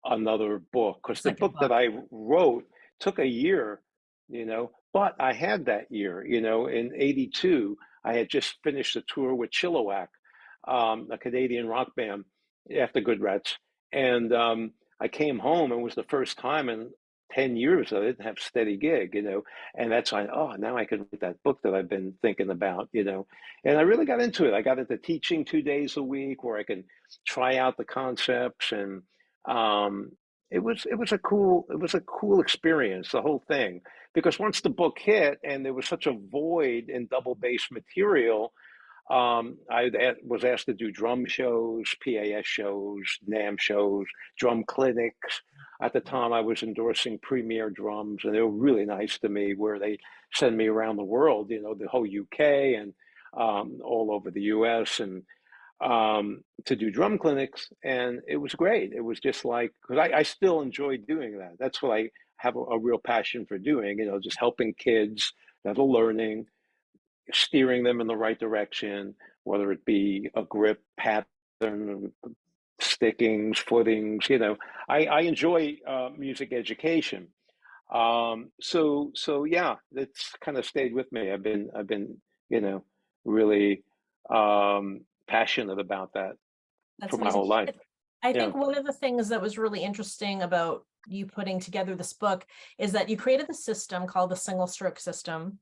another book because the Second book that book. I wrote took a year, you know, but I had that year, you know, in '82, I had just finished a tour with Chilliwack, a Canadian rock band after Good Rats. And I came home and it was the first time in 10 years I didn't have a steady gig, you know, and that's why, oh, now I can write that book that I've been thinking about, you know, and I really got into it. I got into teaching 2 days a week where I can try out the concepts, and um, it was a cool experience, the whole thing, because once the book hit and there was such a void in double bass material, was asked to do drum shows, PAS shows, NAM shows, drum clinics. At the time, I was endorsing Premier Drums, and they were really nice to me, where they send me around the world, you know, the whole UK and all over the US, and to do drum clinics. And it was great. It was just like, because I still enjoy doing that. That's what I have a real passion for doing, you know, just helping kids that are learning, steering them in the right direction, whether it be a grip pattern, stickings, footings. You know, I enjoy music education. So yeah, that's kind of stayed with me. I've been, you know, really passionate about that That's for my amazing. whole life. I Yeah. think one of the things that was really interesting about you putting together this book is that you created the system called the single stroke system,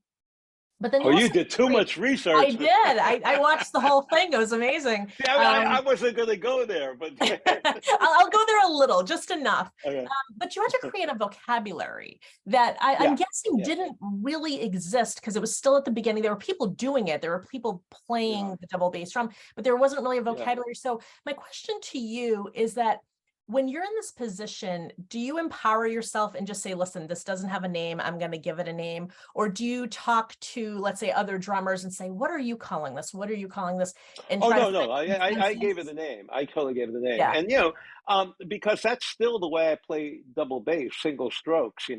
but then Oh, you you also did too create. much I research. did. I watched the whole thing. It was amazing. See, I wasn't going to go there, but I'll go there a little, just enough. okay. But you had to create a vocabulary that I'm Yeah, guessing yeah, didn't really exist because it was still at the beginning. There were people doing it. There were people yeah, playing the double bass drum, but there wasn't really a yeah. vocabulary. So my question to you is that when you're in this position, do you empower yourself and just say, listen, this doesn't have a name, I'm going to give it a name? Or do you talk to, let's say, other drummers and say, what are you calling this? What are you calling this? And Oh try to no, find no, I gave it consensus? the name. I totally gave it the name, Yeah. and because that's still the way I play double bass, single strokes.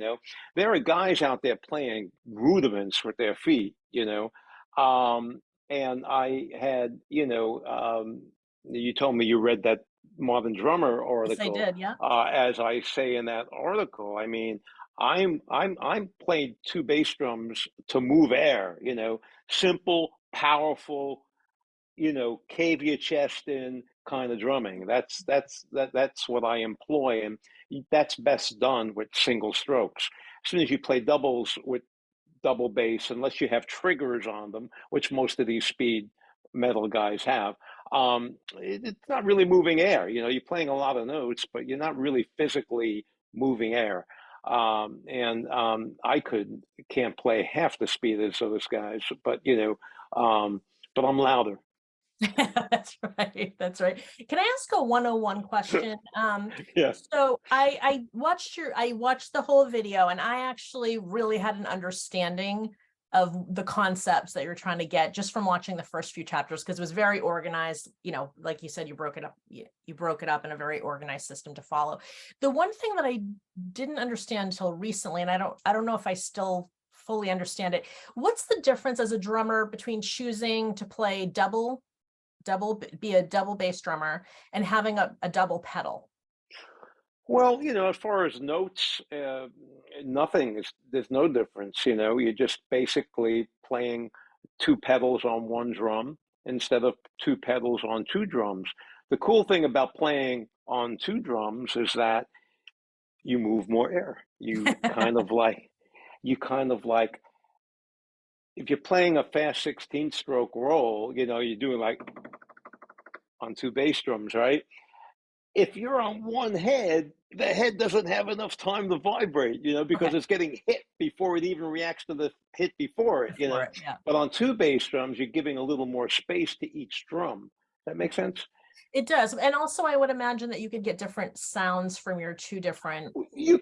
There are guys out there playing rudiments with their feet. And I had, you told me you read that Marvin Drummer Yes, I article. did. Yeah. As I say in that article, I mean, I'm playing two bass drums to move air. Simple, powerful, cave your chest in kind of drumming. That's what I employ, and that's best done with single strokes. As soon as you play doubles with double bass, unless you have triggers on them, which most of these speed metal guys have, it's not really moving air. You're playing a lot of notes, but you're not really physically moving air. I can't play half the speed as those guys, but I'm louder. That's right. That's right. Can I ask a 101 question? Yeah. So I watched the whole video, and I actually really had an understanding of the concepts that you're trying to get just from watching the first few chapters, because it was very organized. Like you said, you broke it up. You broke it up in a very organized system to follow. The one thing that I didn't understand until recently, and I don't know if I still fully understand it. What's the difference as a drummer between choosing to play be a double bass drummer and having a double pedal? Well, as far as notes, nothing is, there's no difference. You're just basically playing two pedals on one drum instead of two pedals on two drums. The cool thing about playing on two drums is that you move more air. You kind of like, if you're playing a fast 16 stroke roll, you're doing like on two bass drums, right? If you're on one head, the head doesn't have enough time to vibrate, Okay, because it's getting hit before it even reacts to the hit before it. before it, yeah. But on two bass drums, you're giving a little more space to each drum. That makes sense? It does. And also I would imagine that you could get different sounds from your two different if you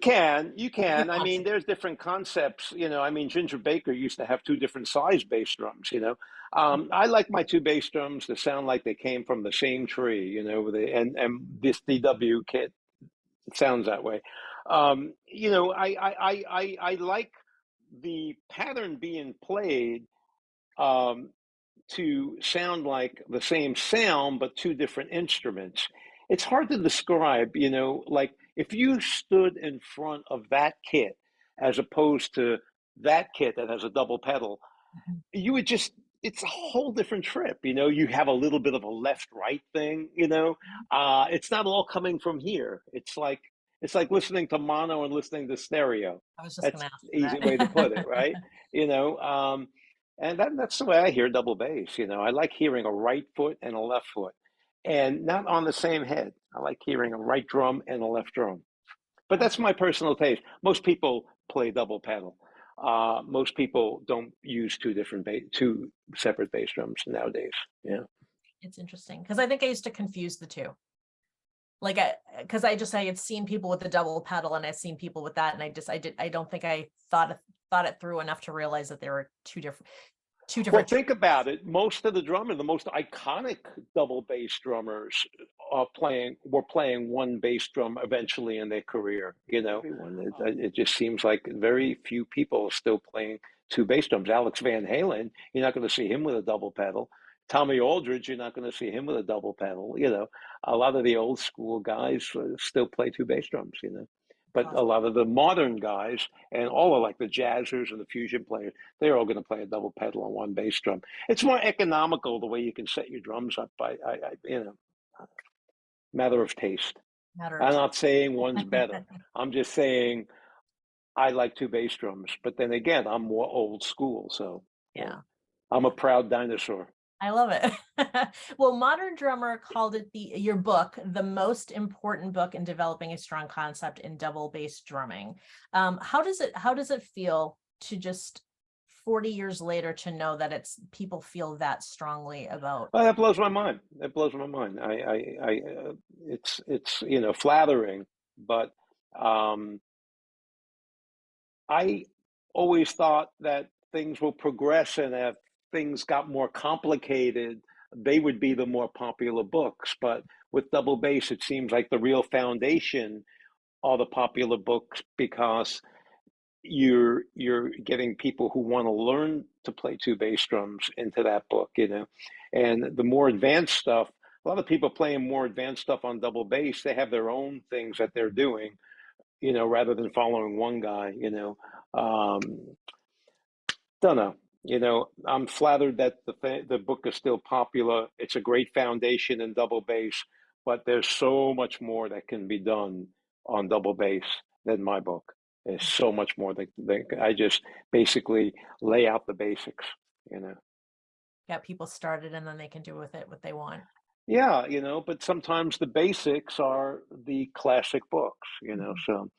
You can. I want mean, to. there's different concepts. I mean, Ginger Baker used to have two different size bass drums. I like my two bass drums to sound like they came from the same tree. And this DW kit, it sounds that way. I like the pattern being played, um, to sound like the same sound, but two different instruments. It's hard to describe, like if you stood in front of that kit as opposed to that kit that has a double pedal, Mhm. you would just, it's a whole different trip. You have a little bit of a left right thing. It's not all coming from here. It's like listening to mono and listening to stereo. I was just going That's to ask the you easy way to put it, that. right? you know and that's the way I hear double bass. I like hearing a right foot and a left foot, and not on the same head. I like hearing a right drum and a left drum. But that's my personal taste. Most people play double pedal. Most people don't use two separate bass drums nowadays. Yeah. It's interesting because I think I used to confuse the two. Like because I had seen people with the double pedal and I'd seen people with that, and I don't think I thought it through enough to realize that there were two Well, different think about it. Most of the most iconic double bass drummers were playing one bass drum eventually in their career. Everyone. It just seems like very few people are still playing two bass drums. Alex Van Halen, you're not going to see him with a double pedal. Tommy Aldridge, you're not going to see him with a double pedal. A lot of the old school guys still play two bass drums. But a classic. lot of the modern guys and all of like the jazzers and the fusion players, they're all going to play a double pedal on one bass drum. It's more economical the way you can set your drums up by, matter of taste. Matter of I'm taste. not saying one's better. I'm just saying I like two bass drums. But then again, I'm more old school, so Yeah. I'm a proud dinosaur. I love it. Well, Modern Drummer called it your book, the most important book in developing a strong concept in double bass drumming. How does it feel to just 40 years later to know that it's people feel that strongly about. Well, that blows my mind. That blows my mind. It's flattering, but um, I always thought that things will progress, and if things got more complicated, they would be the more popular books. But with Double Bass, it seems like the real foundation are the popular books because you're getting people who want to learn to play two bass drums into that book. And the more advanced stuff, a lot of people playing more advanced stuff on double bass, they have their own things that they're doing, rather than following one guy. Um, don't know. I'm flattered that the book is still popular. It's a great foundation in double bass, but there's so much more that can be done on double bass than my book. There's so much more that I just basically lay out the basics. Get people started and then they can do with it what they want. Yeah, but sometimes the basics are the classic books. Mhm. So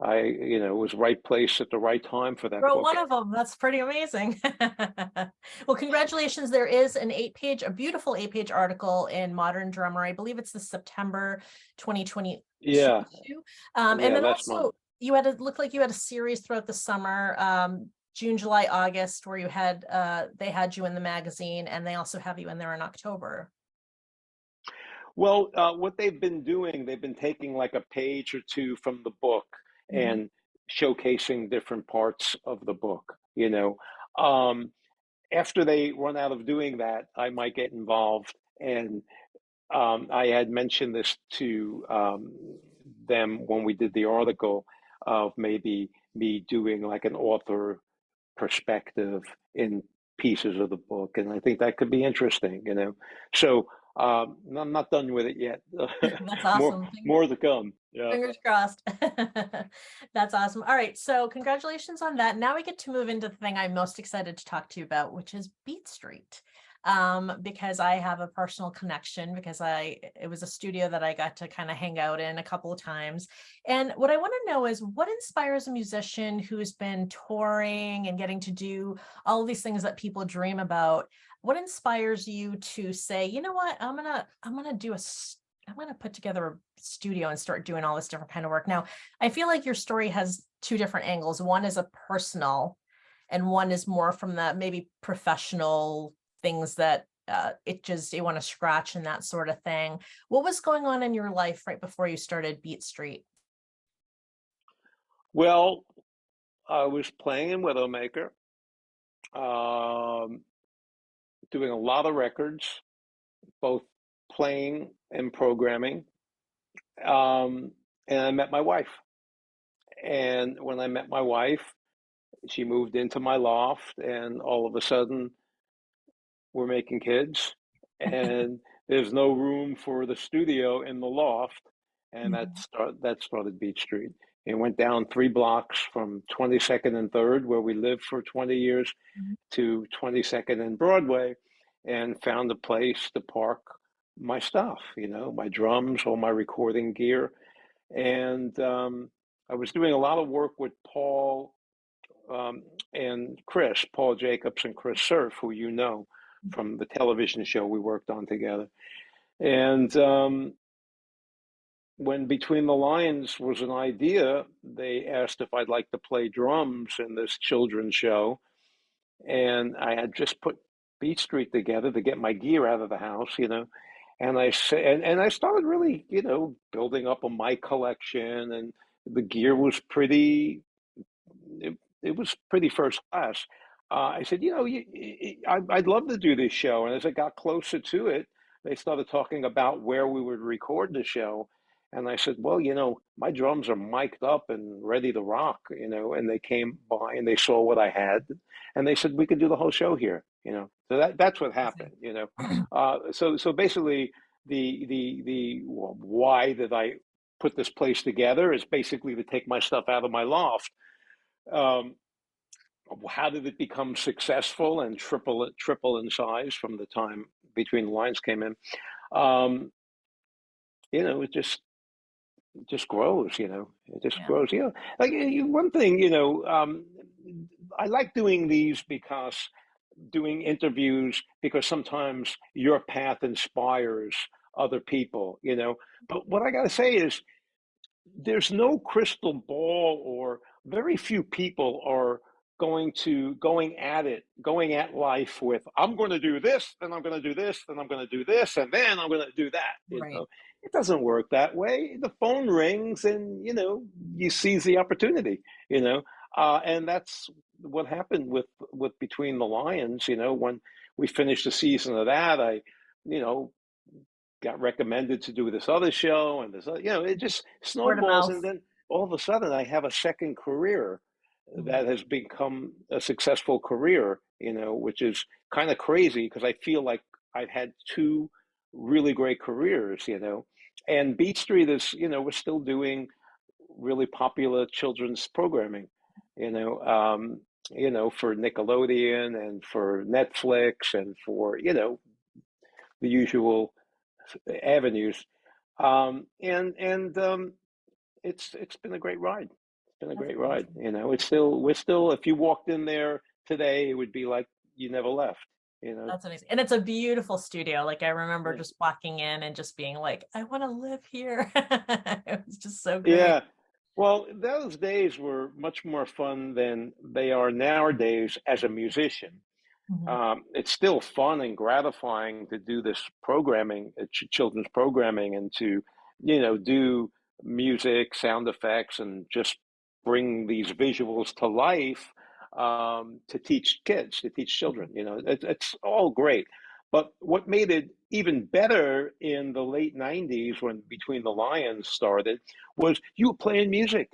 it was right place at the right time for that Wrote book. one of them. That's pretty amazing. Well, congratulations. There is a beautiful 8-page article in Modern Drummer. I believe it's the September 2022 Yeah, issue. And yeah, then that's mine. also looked like you had a series throughout the summer, June, July, August, where they had you in the magazine, and they also have you in there in October. Well, what they've been doing, they've been taking like a page or two from the book Mhm. and showcasing different parts of the book. Um, After they run out of doing that, I might get involved. And I had mentioned this to them when we did the article of maybe me doing like an author perspective in pieces of the book, and I think that could be interesting. So I'm not done with it yet. That's more awesome. more to come. Yeah. Fingers crossed. That's awesome. All right. So congratulations on that. Now we get to move into the thing I'm most excited to talk to you about, which is Beat Street. Because I have a personal connection because it was a studio that I got to kind of hang out in a couple of times. And what I want to know is what inspires a musician who's been touring and getting to do all of these things that people dream about? What inspires you to say, you know what, I'm going to put together a studio and start doing all this different kind of work. Now, I feel like your story has two different angles. One is a personal, and one is more from the maybe professional things that you want to scratch and that sort of thing. What was going on in your life right before you started Beat Street? Well, I was playing in Widowmaker, um, doing a lot of records, both playing and programming. Um, and I met my wife. And when I met my wife, she moved into my loft, and all of a sudden, we're making kids, and there's no room for the studio in the loft, and Mhm. that started Beach Street. It went down 3 blocks from 22nd and 3rd, where we lived for 20 years, Mhm. to 22nd and Broadway, and found a place to park my stuff, my drums, all my recording gear. And I was doing a lot of work with Paul and Paul Jacobs and Chris Surf, who from the television show we worked on together. And when Between the Lines was an idea, they asked if I'd like to play drums in this children's show. And I had just put Beat Street together to get my gear out of the house. And I say, and I started really, building up on my collection, and the gear was it was pretty first class. I said, I'd love to do this show. And as I got closer to it, they started talking about where we would record the show. And I said, well, my drums are mic'd up and ready to rock. And they came by and they saw what I had. And they said, we could do the whole show here. So that's what happened. So basically, well, why did I put this place together is basically to take my stuff out of my loft. Um, how did it become successful and triple in size from the time Between the Lines came in? Um, it just grows. It just Yeah. grows. Like one thing, I like doing these because doing interviews because sometimes your path inspires other people, you know. But what I got to say is there's no crystal ball, or very few people are going at life with, I'm going to do this, then I'm going to do this, then I'm going to do this, and then I'm going to do that. You Right. know, it doesn't work that way. The phone rings, and you seize the opportunity. And that's what happened with Between the Lions. When we finished the season of that, I you know got recommended to do this other show, and it just Word of snowballs. mouth. And then all of a sudden I have a second career Mhm. that has become a successful career, which is kind of crazy because I feel like I've had two really great careers. And Beat Street is, we're still doing really popular children's programming, you know, um, for Nickelodeon and for Netflix and for, the usual avenues. And it's been a great ride. It's been a That's great ride. amazing. We're still, if you walked in there today, it would be like you never left. You know. That's amazing. And it's a beautiful studio. Like I remember Yeah. just walking in and just being like, I want to live here. It was just so great. Yeah. Well, those days were much more fun than they are nowadays as a musician. Mhm. It's still fun and gratifying to do this programming, children's programming, and to, do music, sound effects, and just bring these visuals to life, to teach kids, to teach children. It's all great. But what made it even better in the late 90s when Between the Lions started was you were playing music.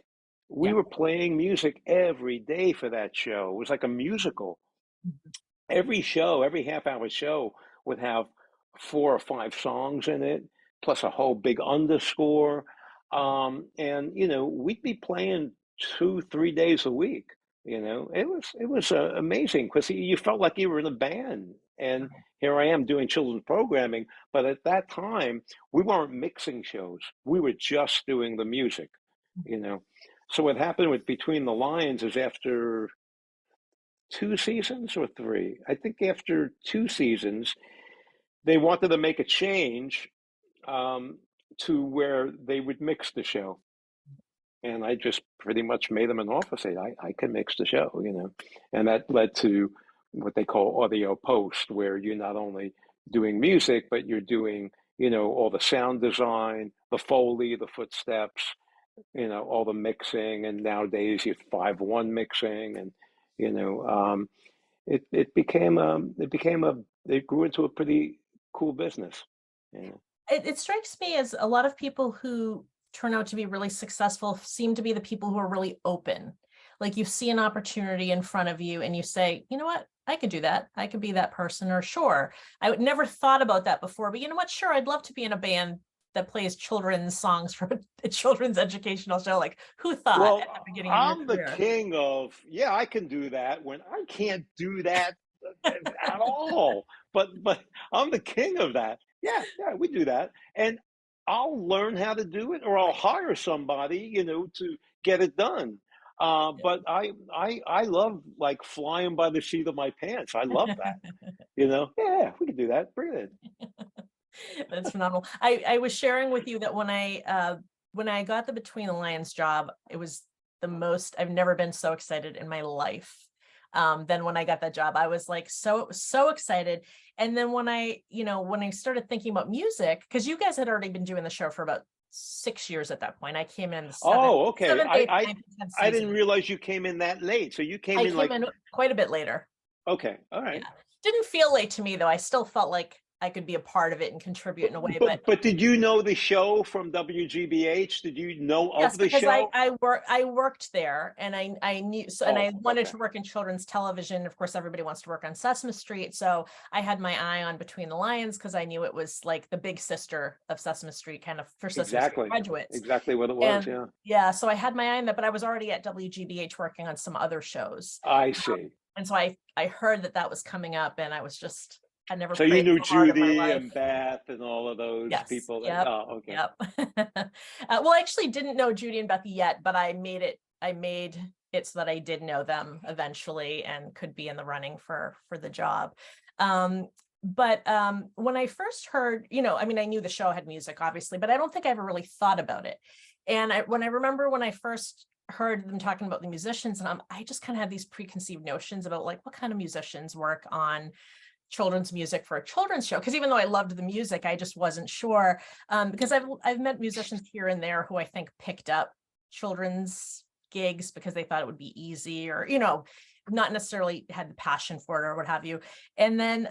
We Yeah. were playing music every day for that show. It was like a musical. Mhm. Every show, every half-hour show would have 4 or 5 songs in it, plus a whole big underscore. And we'd be playing 2, 3 days a week. It was amazing because you felt like you were in a band. And Right. here I am doing children's programming, but at that time we weren't mixing shows. We were just doing the music. You know. So what happened with Between the Lions is after 2 seasons or three. I think after 2 seasons, they wanted to make a change, um, to where they would mix the show. And I just pretty much made them an offer, say, I can mix the show. And that led to what they call audio post, where you're not only doing music, but you're doing, all the sound design, the Foley, the footsteps, all the mixing. And nowadays you have 5:1 mixing, and, you know, um, it grew into a pretty cool business. Yeah. It strikes me as a lot of people who turn out to be really successful seem to be the people who are really open. Like you see an opportunity in front of you and you say, you know what, I could do that. I could be that person, or sure. I would never thought about that before, but you know what? Sure, I'd love to be in a band that plays children's songs for a children's educational show. Like who thought Well, at the beginning of your I'm the career? king of, yeah, I can do that when I can't do that at all. But I'm the king of that. Yeah, yeah, we do that. And I'll learn how to do it, or I'll Right. hire somebody, to get it done. But I love like flying by the seat of my pants. I love that. Yeah, we can do that. Bring it in. That's phenomenal. I was sharing with you that when I got the Between the Lions job, it was the most I've never been so excited in my life. Then when I got that job, I was like so excited. And then when I started thinking about music, because you guys had already been doing the show for about 6 years at that point. I came in the Oh, okay. seventh, I, eighth, I ninth, and tenth I didn't season. realize you came in that late. So you came I in came like, in quite a bit later. okay, all Yeah. right. Didn't feel late to me though. I still felt like I could be a part of it and contribute But, in a way, but but did you know the show from WGBH? Did you know of yes, the because show? I worked there, and I knew, so, and Oh, I wanted okay. to work in children's television. Of course, everybody wants to work on Sesame Street, so I had my eye on Between the Lions because I knew it was like the big sister of Sesame Street, kind of for Sesame Street Exactly. graduates. Exactly what it was. And Yeah. yeah, so I had my eye on that, but I was already at WGBH working on some other shows, I um, see. and so I heard that that was coming up, and I was just I never So you prayed knew so hard in my Judy life. and Beth and all of those Yes. people that, Yep. oh, okay. Yep. Well, I actually didn't know Judy and Beth yet, but I made it so that I did know them eventually and could be in the running for the job. Um, but when I first heard, I mean, I knew the show had music, obviously, but I don't think I ever really thought about it. And when I remember when I first heard them talking about the musicians, and I just kind of had these preconceived notions about like what kind of musicians work on children's music for a children's show. Because even though I loved the music, I just wasn't sure. Because I've met musicians here and there who I think picked up children's gigs because they thought it would be easy, or not necessarily had the passion for it or what have you. And then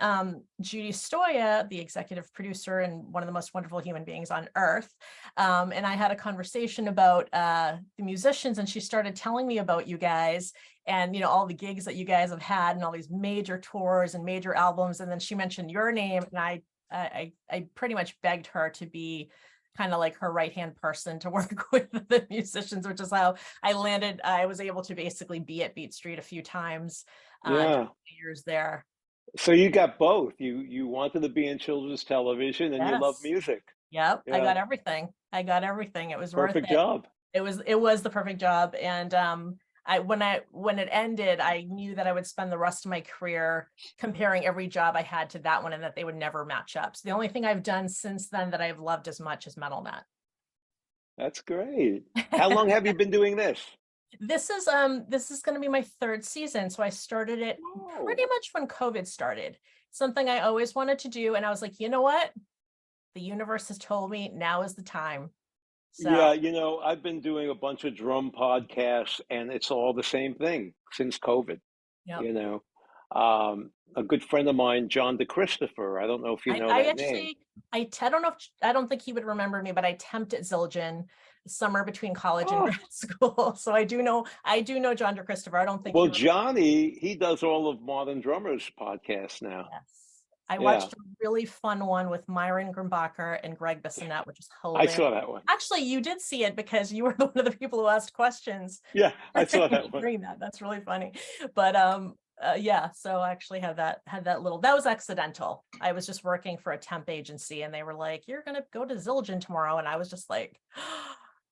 Judy Stoya, the executive producer and one of the most wonderful human beings on earth, and I had a conversation about the musicians, and she started telling me about you guys and all the gigs that you guys have had and all these major tours and major albums. And then she mentioned your name, and I pretty much begged her to be kind of like her right-hand person to work with the musicians, which is how I landed. I was able to basically be at Beat Street a few times during Yeah. the years there. So you got both. You wanted to be in children's television and you love Yes. music. Yep. I Yeah. got everything. I got everything. It was worth Perfect it. job. It was the perfect job. And when it ended, I knew that I would spend the rest of my career comparing every job I had to that one, and that they would never match up. So the only thing I've done since then that I've loved as much is MetalNet. That's great. How long have you been doing this? This is going to be my third season. So I started it pretty Oh. much when COVID started. Something I always wanted to do, and I was like, you know what? The universe has told me now is the time. So Yeah, I've been doing a bunch of drum podcasts and it's all the same thing since COVID, yeah. you know. A good friend of mine, John DeChristopher, I don't know if you know I that name. actually I don't know if I don't think he would remember me, but I temped at Zildjian summer between college and Oh, grad school. So I do know John DeChristopher. I don't think well, he remembers. Johnny, he does all of Modern Drummers podcasts now. Yes. I Yeah, watched a really fun one with Myron Grimbacher and Greg Bissonette, which is I hilarious. saw that one. Actually, you did see it because you were one of the people who asked questions Yeah, I saw that one. during that. That's really funny. But yeah, so I actually had that little, that was accidental. I was just working for a temp agency and they were like, "You're gonna go to Zildjian tomorrow." And I was just like,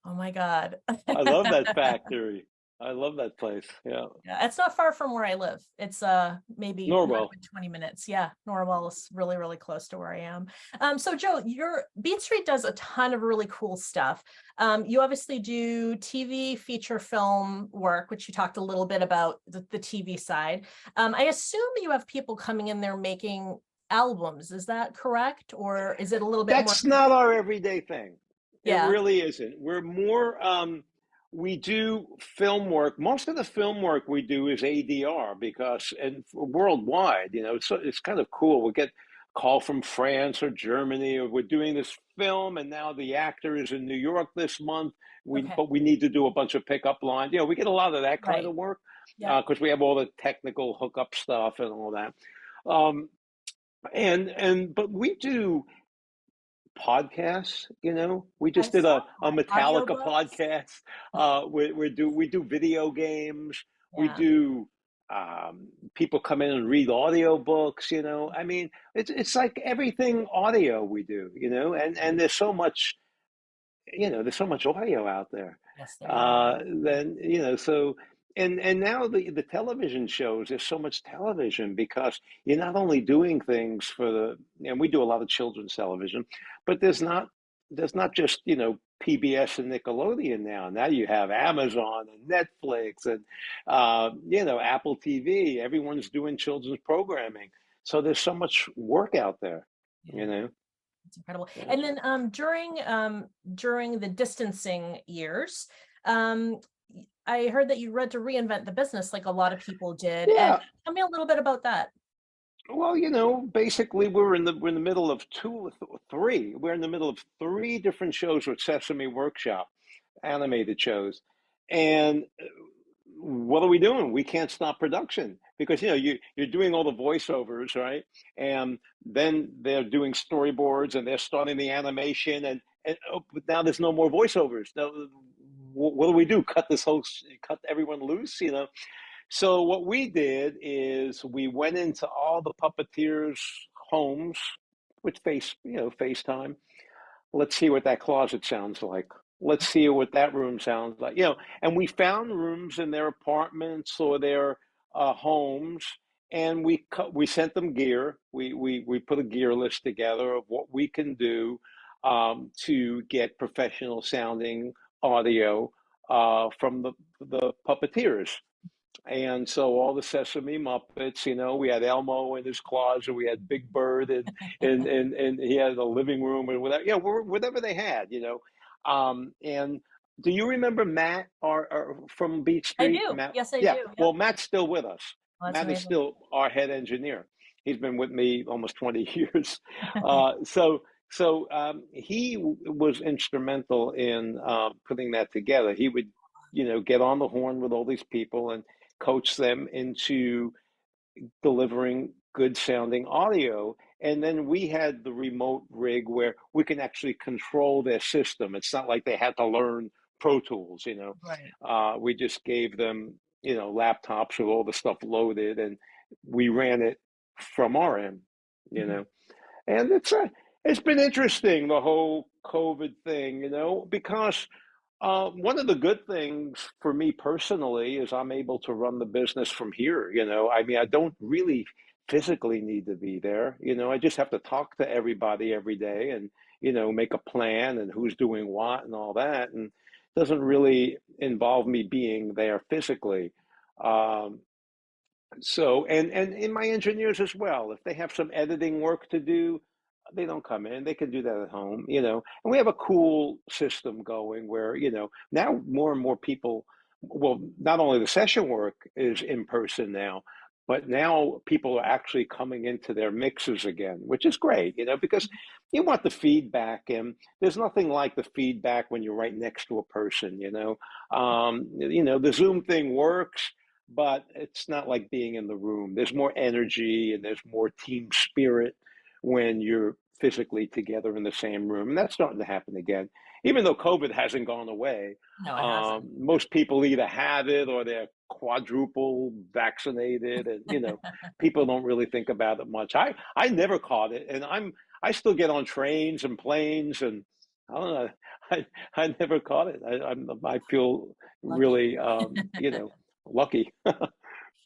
oh my God. I love that factory. I love that place. Yeah. Yeah, it's not far from where I live. It's maybe not Norwell. even 20 minutes. Yeah, Norwell is really, really close to where I am. So Joe, your Beat Street does a ton of really cool stuff. You obviously do TV, feature film work, which you talked a little bit about the TV side. I assume you have people coming in there making albums. Is that correct? Or is it a little bit more? That's not our everyday thing. It Yeah. really isn't. We're more, we do film work. Most of the film work we do is ADR because, and worldwide, it's kind of cool. We'll get a call from France or Germany, or we're doing this film and now the actor is in New York this month. Okay. But we need to do a bunch of pickup lines. We get a lot of that kind Right. of work Yeah. because we have all the technical hookup stuff and all that. Um, but we do podcasts. We I just did saw a that. Metallica Audiobooks. podcast. We do video games. We Yeah. do people come in and read audio books. I mean, it's like everything audio we do. And there's so much audio out there. Yes, there is. Then so. And now the television shows, there's so much television because you're not only doing things and we do a lot of children's television, but there's not just PBS and Nickelodeon now. Now you have Amazon and Netflix and Apple TV. Everyone's doing children's programming, so there's so much work out there. Yeah. You know, It's incredible. yeah. And then during the distancing years, um, I heard that you had to reinvent the business like a lot of people did. And Yeah. tell me a little bit about that. Well, basically we're in the middle of three. We're in the middle of three different shows with Sesame Workshop, animated shows. And what are we doing? We can't stop production because you're doing all the voiceovers, right? And then they're doing storyboards and they're starting the animation and but now there's no more voiceovers. Now, what do we do? Cut everyone loose, So what we did is we went into all the puppeteers' homes with FaceTime. Let's see what that closet sounds like. let's hear what that room sounds like. And we found rooms in their apartments or their homes, and we sent them gear. We put a gear list together of what we can do to get professional sounding audio from the puppeteers. And so all the Sesame Muppets, we had Elmo in his closet, we had Big Bird, and he had a living room and whatever, whatever they had. And do you remember Matt, or from Beat I Street? do. Matt, Yes, I yeah. do. Yep. Well, Matt's still with us. Well, that's Matt is amazing. still our head engineer. He's been with me almost 20 years. So he was instrumental in putting that together. He would, get on the horn with all these people and coach them into delivering good sounding audio. And then we had the remote rig where we can actually control their system. It's not like they had to learn Pro Tools. Right. We just gave them, laptops with all the stuff loaded, and we ran it from our end, you Mhm. know. And it's been interesting, the whole COVID thing, because one of the good things for me personally is I'm able to run the business from here. I mean, I don't really physically need to be there. I just have to talk to everybody every day and, make a plan and who's doing what and all that. And it doesn't really involve me being there physically. Um, and in my engineers as well, if they have some editing work to do, they don't come in. They can do that at home. And we have a cool system going where, now more and more people, well, not only the session work is in person now, but now people are actually coming into their mixes again, which is great, because you want the feedback, and there's nothing like the feedback when you're right next to a person. The Zoom thing works, but it's not like being in the room. There's more energy and there's more team spirit when you're physically together in the same room. And that's starting to happen again. Even though COVID hasn't gone away, No, it hasn't. most people either have it or they're quadruple vaccinated, and people don't really think about it much. I never caught it, and I still get on trains and planes, and I don't know. I never caught it. I feel Lucky. really lucky.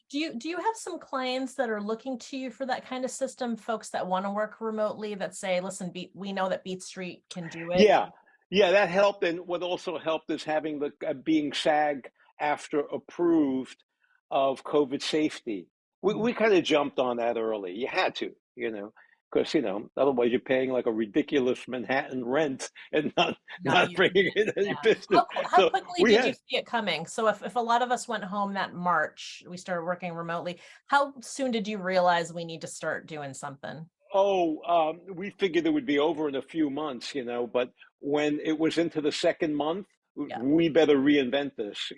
Do you have some clients that are looking to you for that kind of system? Folks that want to work remotely that say, "Listen, we know that Beat Street can do it." Yeah, yeah, that helped. And what also helped is having the being SAG after approved of COVID safety. We Mhm. we kind of jumped on that early. You had to, because otherwise you're paying like a ridiculous Manhattan rent and not Not not using bringing it. in any Yeah. business. How So quickly we did you had see it coming? So if a lot of us went home that March, we started working remotely. How soon did you realize we need to start doing something? we figured it would be over in a few months, but when it was into the second month, Yeah. we better reinvent this.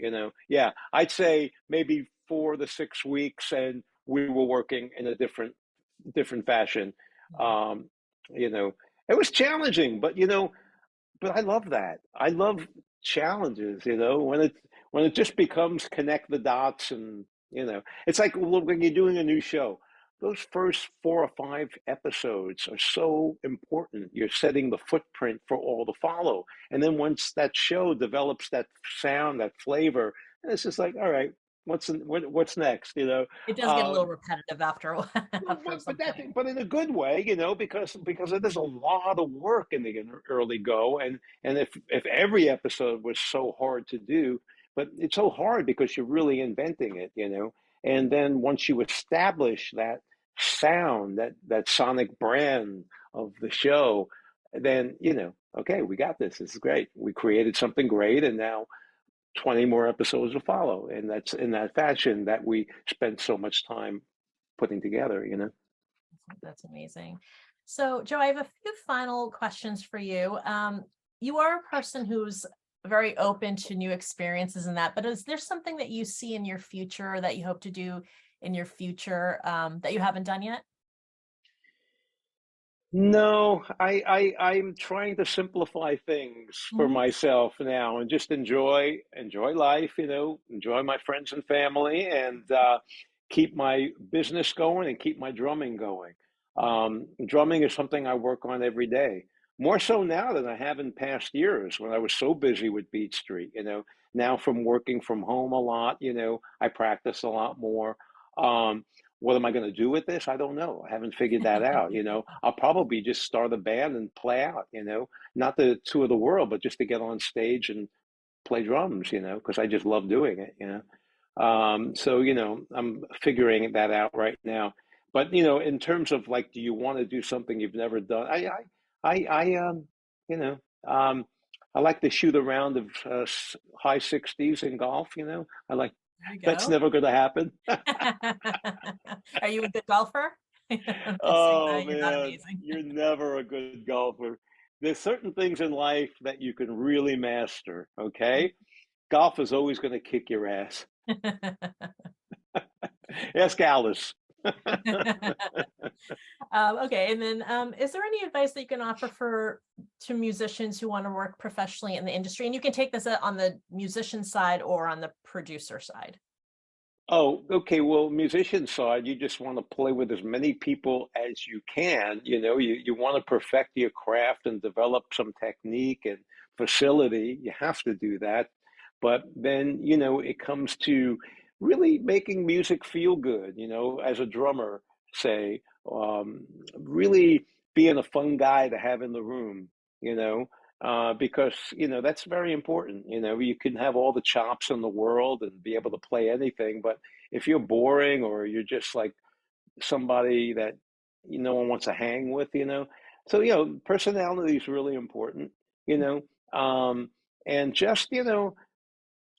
Yeah, I'd say maybe 4 to 6 weeks, and we were working in a different fashion. Mhm. Um, you know, it was challenging, but I love that. I love challenges, when it just becomes connect the dots, and it's like when you're doing a new show. Those first 4 or 5 episodes are so important. You're setting the footprint for all to follow. And then once that show develops that sound, that flavor, it's just like, all right, what's next? It does get a little Um, repetitive after a while, well, after but some that, point. but in a good way, because there's a lot of work in the early go, and if every episode was so hard to do, but it's so hard because you're really inventing it. And then once you establish that sound, that sonic brand of the show, then okay, we got this. This is great. We created something great, and now 20 more episodes will follow, and that's in that fashion that we spent so much time putting together. That's amazing. So, Joe, I have a few final questions for you. You are a person who's very open to new experiences and that, but is there something that you see in your future that you hope to do in your future that you haven't done yet? No, I'm trying to simplify things for Mhm. myself now and just enjoy life, enjoy my friends and family, and keep my business going and keep my drumming going. Drumming is something I work on every day. more so now than I have in past years when I was so busy with Beat Street. Now from working from home a lot, I practice a lot more. Um, what am I going to do with this? I don't know. I haven't figured that out. I'll probably just start a band and play out, not the tour the world, but just to get on stage and play drums, because I just love doing it. So, I'm figuring that out right now. But, in terms of like, do you want to do something you've never done? You know, um, I like to shoot a round of high 60s in golf, I like, There you that's go. never going to happen. Are you a good golfer? I'm guessing Oh that you're not man, amazing. you're never a good golfer. There's certain things in life that you can really master, okay? Golf is always going to kick your ass. Ask Alice. Okay, and then is there any advice that you can offer for to musicians who want to work professionally in the industry? And you can take this on the musician side or on the producer side. Oh, okay. Well, musician side, you just want to play with as many people as you can. You want to perfect your craft and develop some technique and facility. You have to do that. But then, it comes to really making music feel good, as a drummer, say, really being a fun guy to have in the room, because, that's very important. You can have all the chops in the world and be able to play anything, but if you're boring or you're just like somebody that no one wants to hang with, so personality is really important, you know, um, and just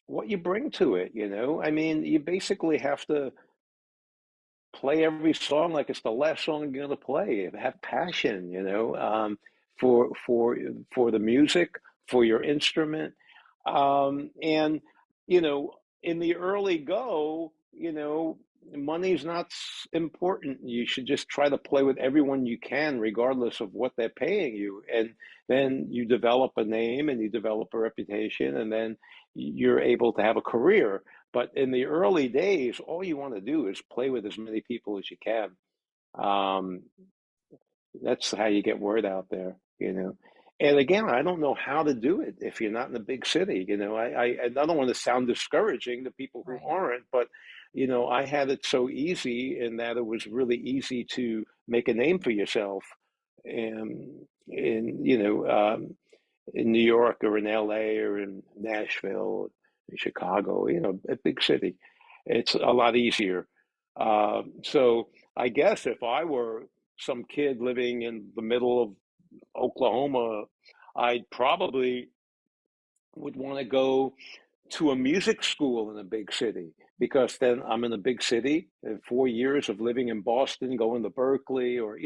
what you bring to it. I mean, you basically have to play every song like it's the last song you're gonna play. Have passion, for for the music, for your instrument, and in the early go, money's not important. You should just try to play with everyone you can, regardless of what they're paying you, and then you develop a name and you develop a reputation, and then you're able to have a career. But in the early days, all you want to do is play with as many people as you can. Um, that's how you get word out there, And again, I don't know how to do it if you're not in a big city. I don't want to sound discouraging to people who Right. aren't, but I had it so easy in that it was really easy to make a name for yourself, and in New York or in LA or in Nashville, in Chicago, a big city. It's a lot easier. So I guess if I were some kid living in the middle of Oklahoma, I probably would want to go to a music school in a big city because then I'm in a big city. And 4 years of living in Boston, going to Berkeley, or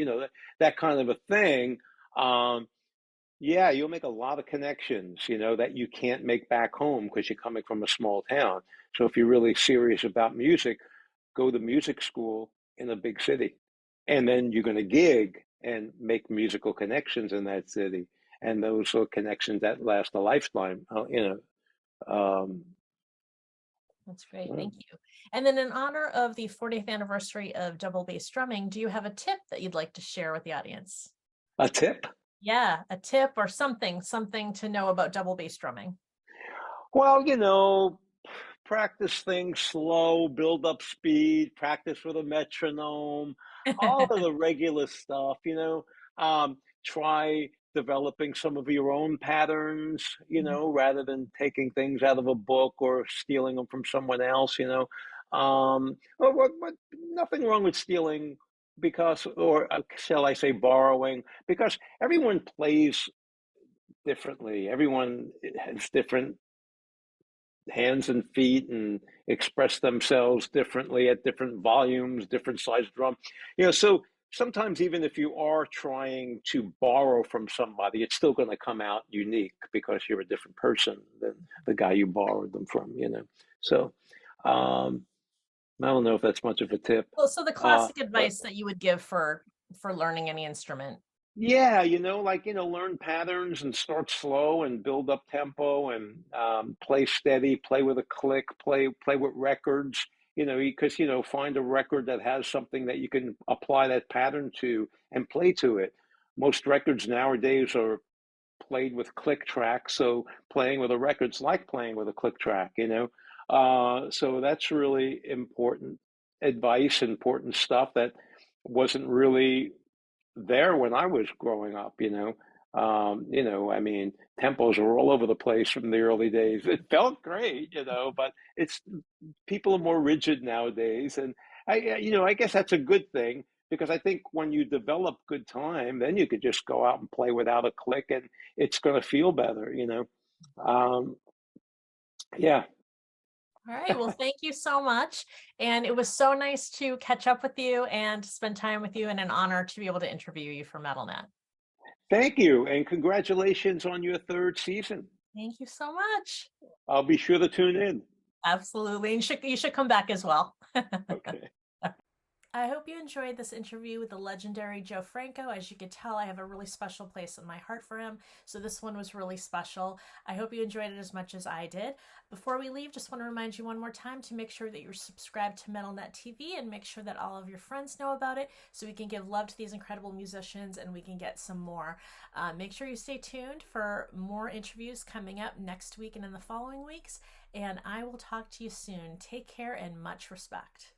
that kind of a thing. Um, yeah, you'll make a lot of connections, that you can't make back home because you're coming from a small town. So if you're really serious about music, go to music school in a big city. And then you're going to gig and make musical connections in that city. And those are connections that last a lifetime, Um, That's great. Thank you. And then in honor of the 40th anniversary of double bass drumming, do you have a tip that you'd like to share with the audience? a tip. Yeah, a tip or something to know about double bass drumming. Well, practice things slow, build up speed, practice with a metronome, all of the regular stuff, try developing some of your own patterns, rather than taking things out of a book or stealing them from someone else, nothing wrong with stealing because, or shall I say borrowing, because everyone plays differently. Everyone has different hands and feet and express themselves differently at different volumes, different size drum. So sometimes even if you are trying to borrow from somebody, it's still going to come out unique because you're a different person than the guy you borrowed them from. So um, I don't know if that's much of a tip. Well, so the Uh, classic but advice that you would give for learning any instrument. Yeah, learn patterns and start slow and build up tempo and play steady, play with a click, play with records, because find a record that has something that you can apply that pattern to and play to it. most records nowadays are played with click tracks, so playing with a record's like playing with a click track, you know. So that's really important advice, important stuff that wasn't really there when I was growing up, you know. I mean, tempos were all over the place from the early days. It felt great, you know, but it's people are more rigid nowadays, and I guess that's a good thing because I think when you develop good time, then you could just go out and play without a click, and it's going to feel better, you know. Um, yeah, All right. Well, thank you so much. And it was so nice to catch up with you and spend time with you, and an honor to be able to interview you for MetalNet. thank you, and congratulations on your third season. Thank you so much. I'll be sure to tune in. Absolutely. And you should come back as well. Okay. I hope you enjoyed this interview with the legendary Joe Franco. As you could tell, I have a really special place in my heart for him, so this one was really special. I hope you enjoyed it as much as I did. Before we leave, just want to remind you one more time to make sure that you're subscribed to MetalNet TV and make sure that all of your friends know about it so we can give love to these incredible musicians and we can get some more. Make sure you stay tuned for more interviews coming up next week and in the following weeks, and I will talk to you soon. Take care and much respect.